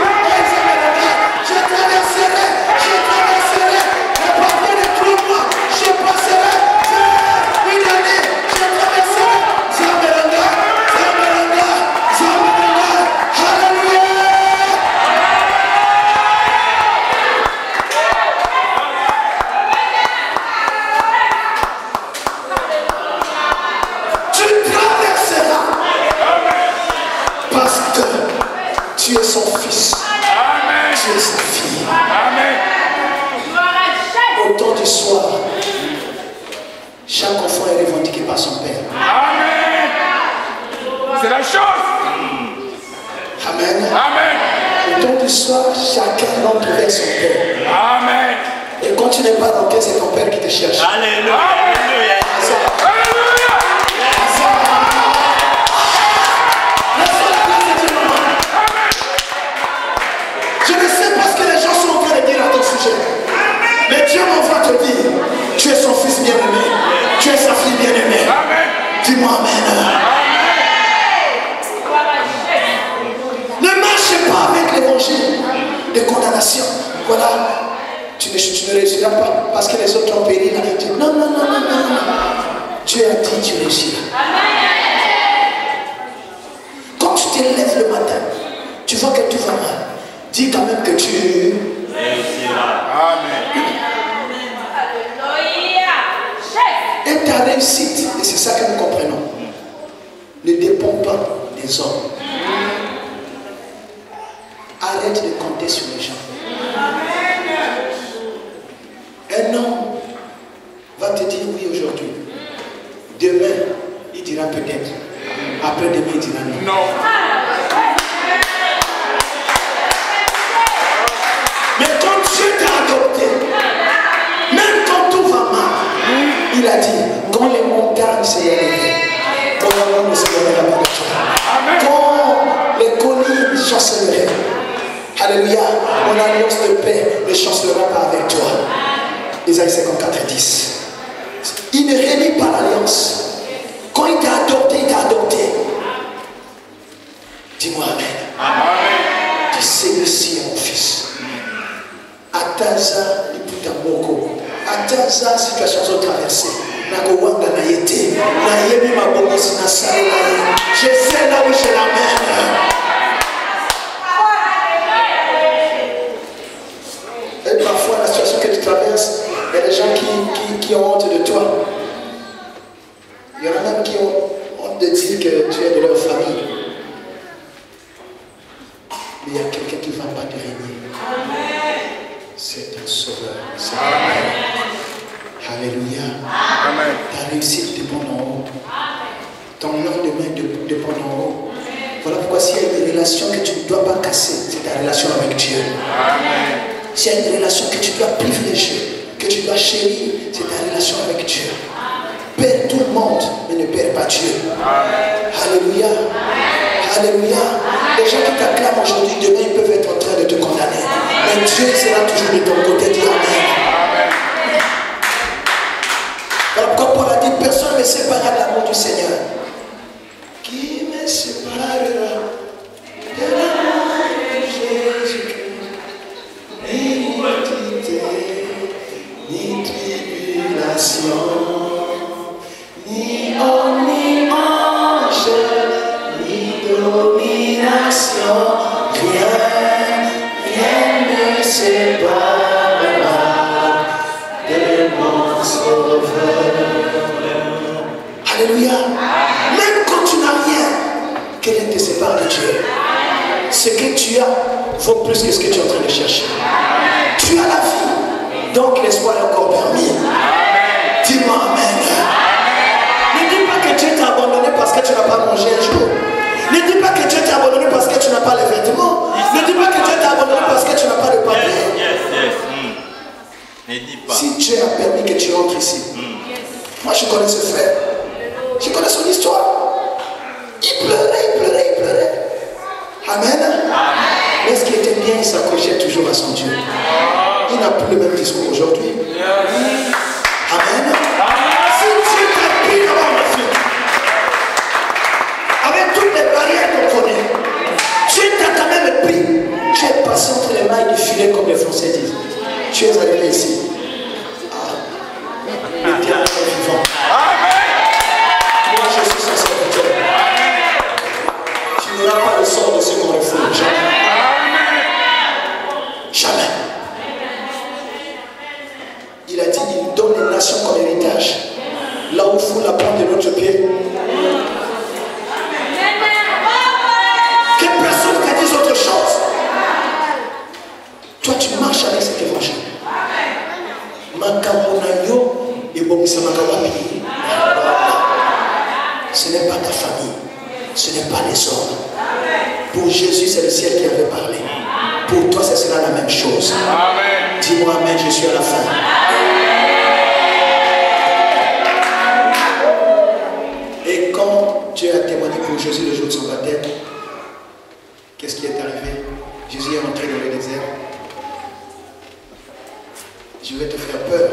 Tu es son fils. Amen. Tu es sa fille. Amen. Au temps du soir, chaque enfant est revendiqué par son père. Amen. C'est la chose. Amen. Amen. Au temps du soir, chacun rentre vers son père. Amen. Et quand tu n'es pas rentré, c'est ton père qui te cherche. Alléluia. Alléluia. Je ne sais pas ce que les gens sont en train de dire à ton sujet. Mais Dieu m'envoie te dire, tu es son fils bien-aimé. Tu es sa fille bien-aimée. Dis-moi Amen. Ne marche pas avec l'évangile de condamnation. Voilà, tu ne réussiras pas parce que les autres ont péri. Non, non, non, non, non. Dieu a dit, tu réussiras. Quand tu te lèves le matin, tu vois que tout va mal. Dis quand même que tu Réussira. Amen. et ta réussite, et c'est ça que nous comprenons, ne dépend pas des hommes. Arrête de compter sur les gens. Un homme va te dire oui aujourd'hui. Demain, il dira peut-être. Après-demain, il dira non. Non. Mais quand Dieu t'a adopté, même quand tout va mal, il a dit, quand les montagnes s'est élevées, on ne se lèvera pas de toi. Quand les collines chancelleraient, alléluia, mon alliance de paix ne chancellera pas avec toi. Isaïe 54, 10. Il ne réunit pas l'alliance. Quand il t'a adopté, il t'a adopté. Dis-moi Amen. Tu sais que si mon fils. Ataza liputa moko. Ataza situation sont traversées. Nakowanga na yete. Na yemi mabomosi na sale na ye. Je sais là où je l'amène. Et parfois la situation que tu traverses, il y a des gens qui ont honte de toi. Il y en a même qui ont honte de dire que tu es de leur famille. Mais il y a quelqu'un qui va pas te régner. C'est un sauveur. Alléluia. Amen. Ta réussite dépend d'en haut. Ton lendemain dépend d'en haut. Voilà pourquoi s'il y a une relation que tu ne dois pas casser, c'est ta relation avec Dieu. Amen. S'il y a une relation que tu dois privilégier, que tu dois chérir, c'est ta relation avec Dieu. Perds tout le monde, mais ne perds pas Dieu. Alléluia. Alléluia. Les gens qui t'acclament aujourd'hui, demain, ils peuvent être en train de te condamner. Mais Dieu sera toujours de ton côté. Dis Amen. Alors, comme Paul a dit, personne ne me séparera de l'amour du Seigneur. Qui me séparera de l'amour de Jésus-Christ? Ni maudité, ni tribulation, ni homme, ni ange, ni domination, rien ne séparera de mon Sauveur. Alléluia. Même quand tu n'as rien, que rien ne te sépare de Dieu. Ce que tu as vaut plus que ce que tu es en train de chercher. Tu as la vie, donc l'espoir est encore permis. Dis-moi Amen. Ne dis pas que Dieu t'a abandonné parce que tu n'as pas mangé un jour. Ne dis pas que Dieu t'a abandonné parce que tu n'as pas les vêtements. Ne dis pas que Dieu t'a abandonné parce que tu n'as pas de papier. Yes. Ne dis pas. Si Dieu a permis que tu rentres ici, moi je connais ce frère. Je connais son histoire. Il pleurait. Amen. Mais ce qui était bien, il s'accrochait toujours à son Dieu. Il n'a plus le même discours aujourd'hui. Amen. Si Dieu t'a pris devant ma fille, avec toutes les barrières qu'on connaît, Dieu t'a quand même pris. Tu es passé entre les mailles du filet, comme les Français disent. Tu es arrivé ici. L'éternel est vivant. Moi, je suis son serviteur. Tu n'auras pas le sort de ce qu'on refoule. Jamais. Il a dit, il donne les nations comme héritage. Là où il faut la pointe de notre pied. Que personne ne te dise autre chose. Ce n'est pas ta famille, ce n'est pas les hommes. Pour Jésus, c'est le ciel qui avait parlé. Pour toi, ce sera la même chose. Dis-moi amen, je suis à la fin. Et quand Dieu a témoigné pour Jésus le jour de son baptême, qu'est-ce qui est arrivé? Jésus est entré dans le désert. Je vais te faire peur,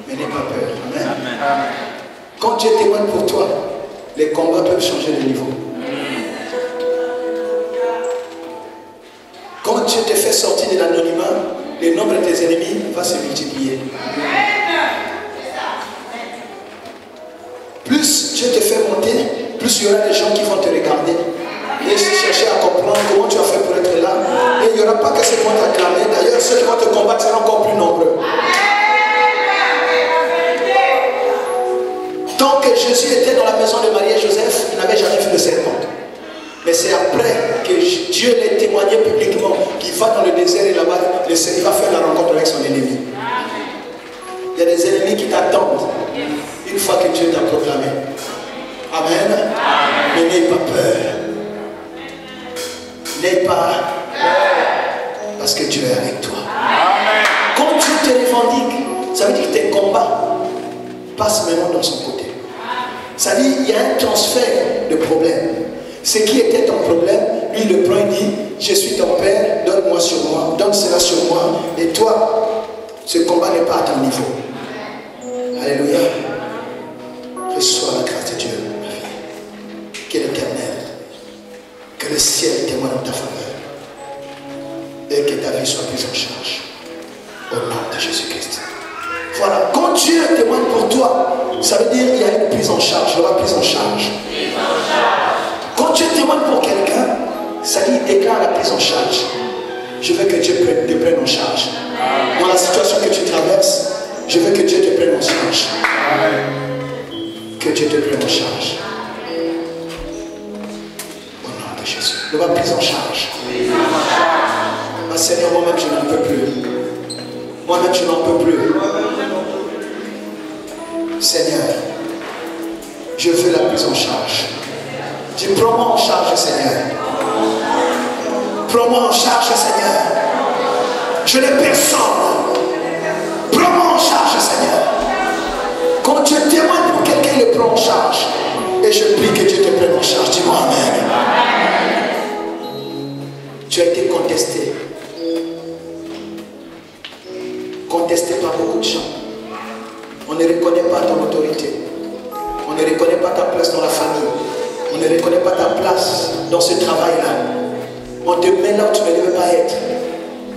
mais n'aie pas peur. Amen. Amen. Quand Dieu témoigne pour toi, les combats peuvent changer de niveau. Quand Dieu te fait sortir de l'anonymat, le nombre de tes ennemis va se multiplier. Plus Dieu te fait monter, plus il y aura des gens qui vont te regarder et chercher à comprendre comment tu as fait pour être là. Et il n'y aura pas que ceux qui vont t'acclamer. D'ailleurs, ceux qui vont te combattre seront encore plus nombreux. Tant que Jésus était dans la maison de Marie et Joseph, il n'avait jamais vu de serpent. Mais c'est après que Dieu l'ait témoigné publiquement qu'il va dans le désert et là-bas, il va faire la rencontre avec son ennemi. Il y a des ennemis qui t'attendent une fois que Dieu t'a proclamé. Amen. Mais n'aie pas peur. N'aie pas peur. Parce que Dieu est avec toi. Quand Dieu te revendique, ça veut dire que tes combats passent maintenant dans son côté. Ça veut dire qu'il y a un transfert de problème. Ce qui était ton problème, lui le prend et dit, je suis ton père, donne-moi sur moi, donne cela sur moi. Et toi, ce combat n'est pas à ton niveau. Alléluia. Reçois la grâce de Dieu, ma fille. Que l'Éternel, que le ciel témoigne en ta faveur. Et que ta vie soit prise en charge. Au nom de Jésus-Christ. Voilà. Quand Dieu témoigne pour toi, ça veut dire qu'il y a une prise en charge. Il y aura prise en charge. Quand Dieu témoigne pour quelqu'un, ça dit déclare la prise en charge. Je veux que Dieu te prenne en charge. Dans la situation que tu traverses, je veux que Dieu te prenne en charge. Que Dieu te prenne en charge. Au nom de Jésus. Il y aura prise en charge. Ma Seigneur, moi-même je n'en peux plus. Moi-même je n'en peux plus. Seigneur, je veux la prise en charge. Je prends-moi en charge, Seigneur. Prends-moi en charge, Seigneur. Je n'ai personne. Prends-moi en charge, Seigneur. Quand tu témoignes pour quelqu'un, il le prend en charge. Et je prie que Dieu te prenne en charge. Dis-moi amen. Tu as été contesté. Contesté par beaucoup de gens. On ne reconnaît pas ton autorité. On ne reconnaît pas ta place dans la famille. On ne reconnaît pas ta place dans ce travail-là. On te met là où tu ne devais pas être.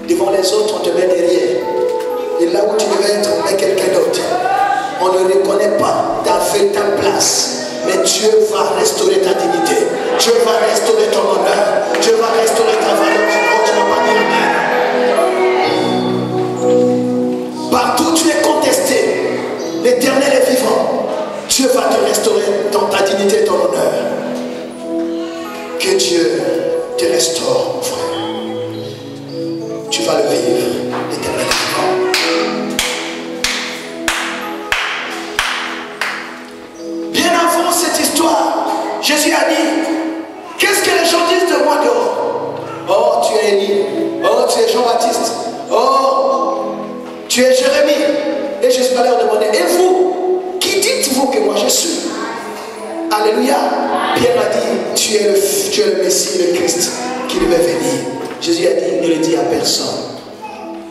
Devant les autres, on te met derrière. Et là où tu devais être, on met quelqu'un d'autre. On ne reconnaît pas ta place. Mais Dieu va restaurer ta dignité. Dieu va restaurer ton honneur. Dieu va restaurer ta valeur. Tu n'as pas dit amen. Partout tu es contesté. L'Éternel est vivant. Dieu va te restaurer dans ta dignité et ton honneur. Que Dieu te restaure, mon frère. Tu vas le vivre, l'Éternel est vivant. Bien avant cette histoire, Jésus a dit, qu'est-ce que les gens disent de moi dehors? Oh, tu es Élie. Oh, tu es Jean-Baptiste. Oh, tu es Jérémie. Et Jésus va leur demander, et vous, qui dites-vous que moi je suis? Alléluia. Pierre a dit, tu es le Messie, le Christ qui devait venir. Jésus a dit, ne le dis à personne.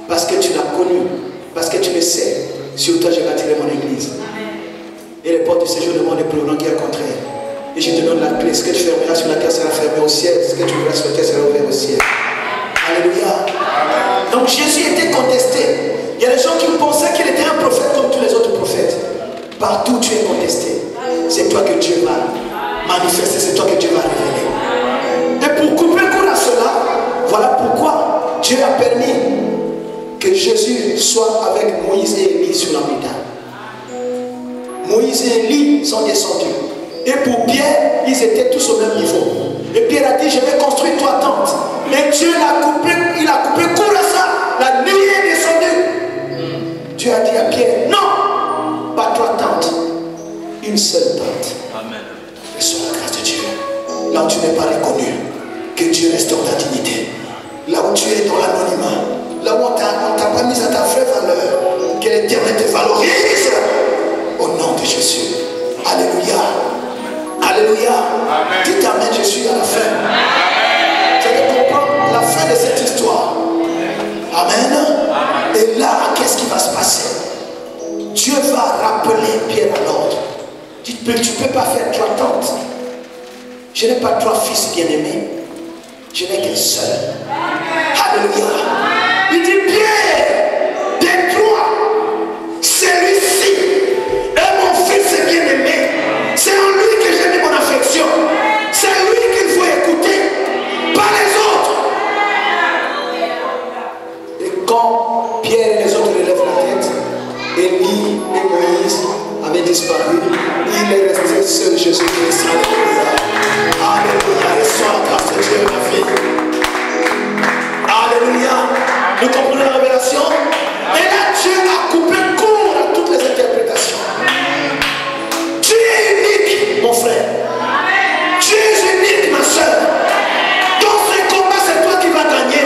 Parce que tu l'as connu, parce que tu le sais. Sur toi, j'ai bâtirai mon église. Et les portes du séjour de mon épreuve, qui est contraire. Et je te donne la clé. Ce que tu fermeras sur la terre sera fermé au ciel. Ce que tu ouvriras sur la terre sera ouvert au ciel. Alléluia. Donc Jésus était contesté. Il y a des gens qui pensaient qu'il était un prophète comme tous les autres prophètes. Partout tu es contesté. C'est toi que Dieu va manifester, c'est toi que Dieu va révéler. Et pour couper court à cela, voilà pourquoi Dieu a permis que Jésus soit avec Moïse et Élie sur la montagne. Moïse et Élie sont descendus. Et pour Pierre, ils étaient tous au même niveau. Et Pierre a dit, je vais construire toi tente. Mais Dieu il a coupé court à ça. La nuit est descendue. Dieu a dit à Pierre, non, pas toi tente. une seule porte. Amen. Et sur la grâce de Dieu. Là où tu n'es pas reconnu, que Dieu restaure ta dignité. Là où tu es dans l'anonymat, là où on t'a pas mis à ta vraie valeur, que l'Éternel te valorise au nom de Jésus. Alléluia. Alléluia. Dites Amen, je suis à la fin. Vous allez comprendre la fin de cette histoire. Amen. Et là, qu'est-ce qui va se passer? Dieu va rappeler Pierre à l'ordre. Dites-moi, tu ne peux pas faire trois tantes. Je n'ai pas trois fils bien-aimés. Je n'ai qu'un seul. Alléluia. Il dit, Pierre, des trois, celui-ci est mon fils bien-aimé. C'est en lui que j'ai mis mon affection. C'est lui qu'il faut écouter, pas les autres. Et quand Pierre et les autres relèvent la tête, Élie et Moïse avaient disparu, il est resté seul Jésus-Christ. Alléluia. Alléluia. Reçois la grâce de Dieu, ma fille. Alléluia. Nous comprenons la révélation. Et là, Dieu a coupé court à toutes les interprétations. Dieu est unique, mon frère. Dieu est unique, ma soeur. Dans ce combat, c'est toi qui vas gagner.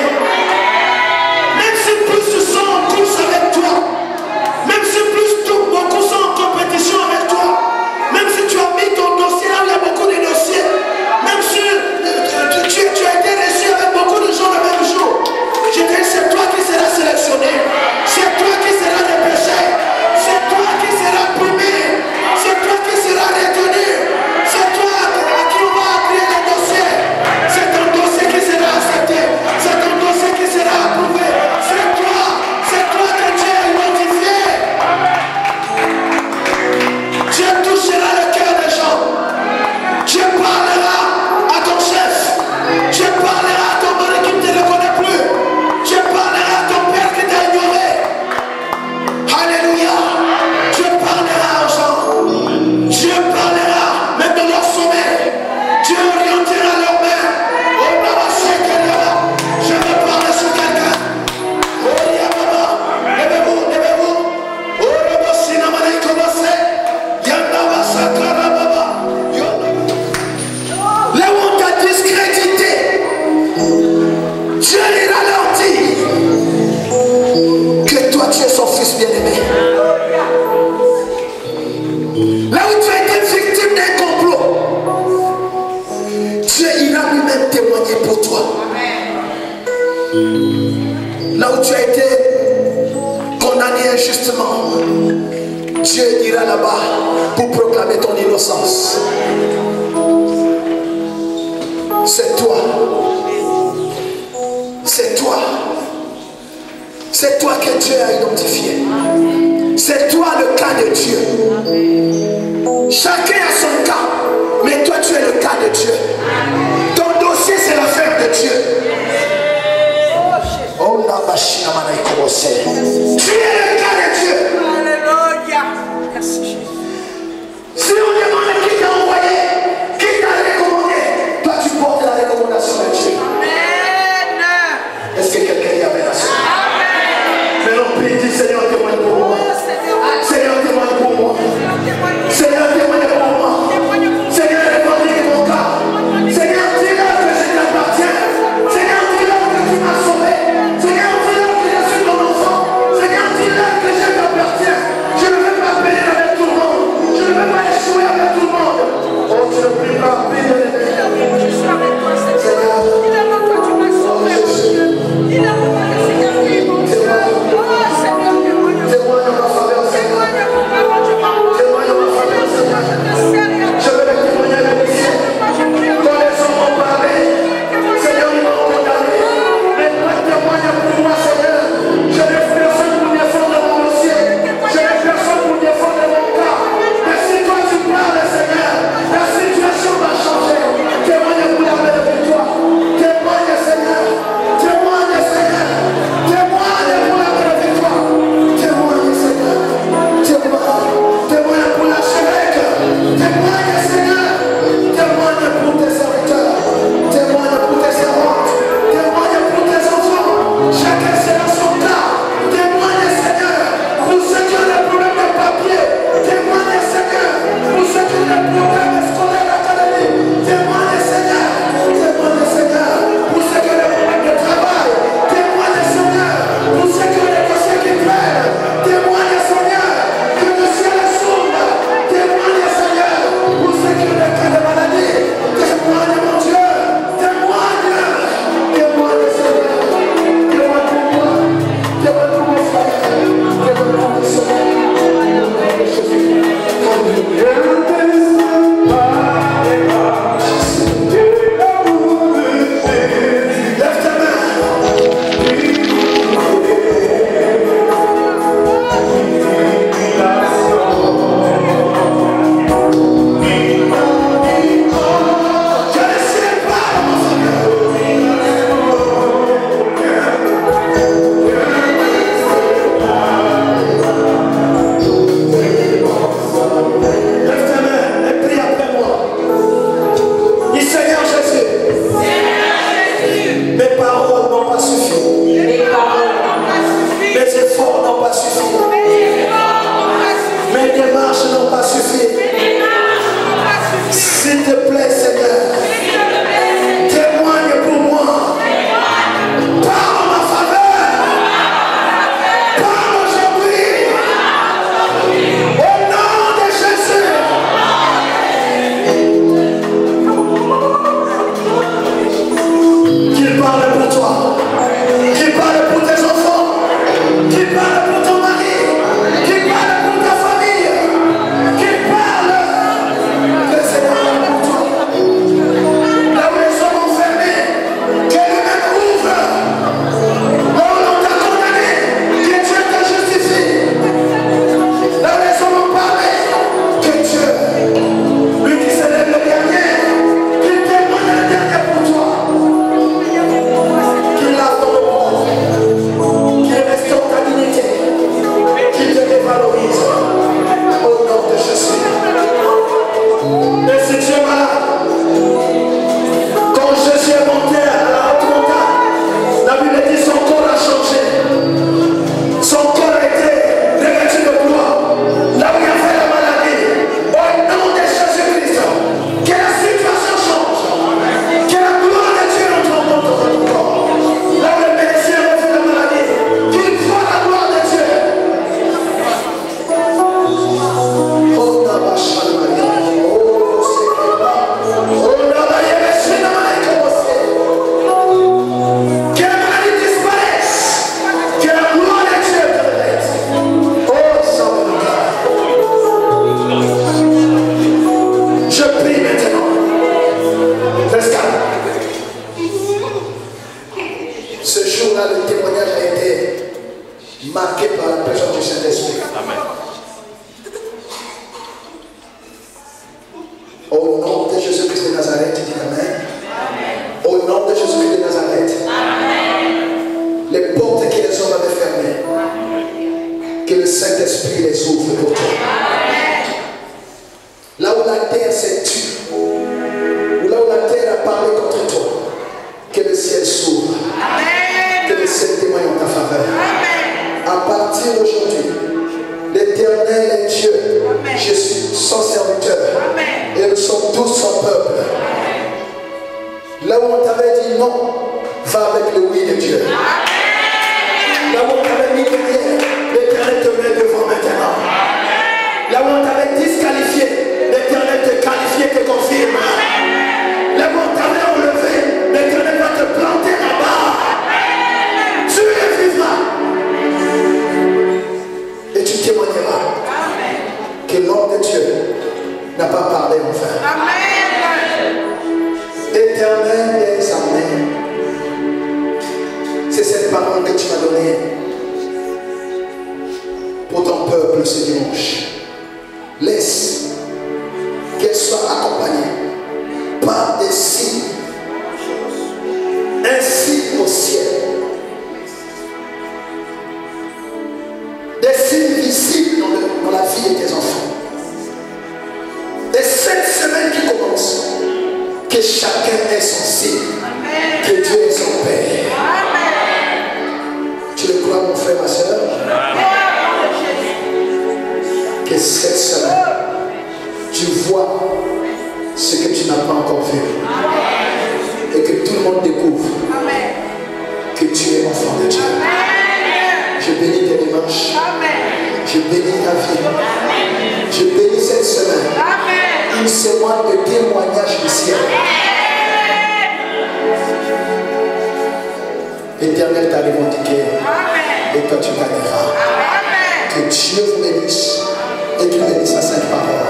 Même si plus tu sens en course avec toi, même si plus beaucoup sont en compétition avec toi, même si tu as mis ton dossier là où il y a beaucoup de dossiers, même si tu as été reçu avec beaucoup de gens le même jour, je te dis, c'est toi qui seras sélectionné, c'est toi qui seras dépêché, c'est toi qui seras primé, c'est toi qui seras retenu, c'est toi à qui on va appeler le dossier, c'est ton dossier qui sera accepté, c'est ton dossier qui sera approuvé, c'est toi que Dieu a identifié. Dieu touchera le cœur des gens. Dieu parlera à ton chef. Dieu parlera à ton mari qui ne te reconnaît plus. Dieu parlera à ton père qui t'a ignoré. Alléluia. Dieu parlera aux gens. Dieu parlera même dans leur sommeil. Dieu orientera leurs mains. Oh, Baba, je veux parler sur quelqu'un. Oh, Yababa. Levez-vous, levez-vous. Oh, Baba, Sinamana, il commence. Yandaba, Sakara, Baba. Là où on t'a discrédité, Dieu ira leur dire que toi tu es son fils bien-aimé. Là où tu as été victime d'un complot, Dieu ira lui-même témoigner pour toi. Là où tu as été condamné injustement, Dieu ira là-bas pour proclamer ton innocence. C'est toi. C'est toi. C'est toi que Dieu a identifié. C'est toi le cas de Dieu. Chacun a son cas, mais toi tu es le cas de Dieu. Ton dossier c'est l'affaire de Dieu. Oh la machine à manier commencer. Tu es le cas de Dieu. Alléluia. Merci Jésus. Si on demande qui t'a envoyé, qui t'a recommandé, toi tu portes la recommandation de Dieu. Amen. Est-ce que quelqu'un dit Amen à ça? Mais non, puis dit Seigneur témoigne pour moi. Seigneur témoigne pour moi. Seigneur témoigne pour moi. Seigneur revendique mon cas. Seigneur marqués par la présence du Saint-Esprit. Amen. Au nom de Jésus-Christ de Nazareth, dis Amen. Au nom de Jésus-Christ de Nazareth. Amen. Les portes que les hommes avaient fermées, que le Saint-Esprit les ouvre pour toi. Amen. Là où la terre s'est tue, ou là où la terre a parlé contre toi, que le ciel s'ouvre. Amen. Que le ciel témoigne en ta faveur. Amen. À partir d'aujourd'hui, l'Éternel est Dieu. Amen. Je suis son serviteur. Amen. Et nous sommes tous son peuple. Amen. Là où on t'avait dit non, va avec le oui de Dieu. Amen. Là où on t'avait mis derrière, l'Éternel te met devant maintenant. Amen. Là où on t'avait disqualifié, l'Éternel te qualifie, te confirme. Amen. Là où on t'avait enlevé, l'Éternel va te planter là-bas. Amen. Tu y vivras. Et tu témoigneras. Amen. Que l'homme de Dieu n'a pas parlé en vain. Amen. Éternel des armées, c'est cette parole que tu m'as donnée pour ton peuple ce dimanche. Laisse qu'elle soit accompagnée par des signes, un signe au ciel, des signes visibles dans la vie de tes enfants. Et cette semaine qui commence, que chacun ait son signe. Amen. Que Dieu est son Père. Amen. Tu le crois, mon frère, ma soeur? Que cette semaine, tu vois ce que tu n'as pas encore vu. Amen. Et que tout le monde découvre. Amen. Que tu es enfant de Dieu. Amen. Je bénis tes démarches. Amen. Je bénis ta vie. Amen. Je bénis cette semaine. Amen. Une semaine de témoignage du ciel. L'Éternel t'a revendiqué. Et toi tu gagneras. Que Dieu vous bénisse et qu'il bénisse sa sainte parole.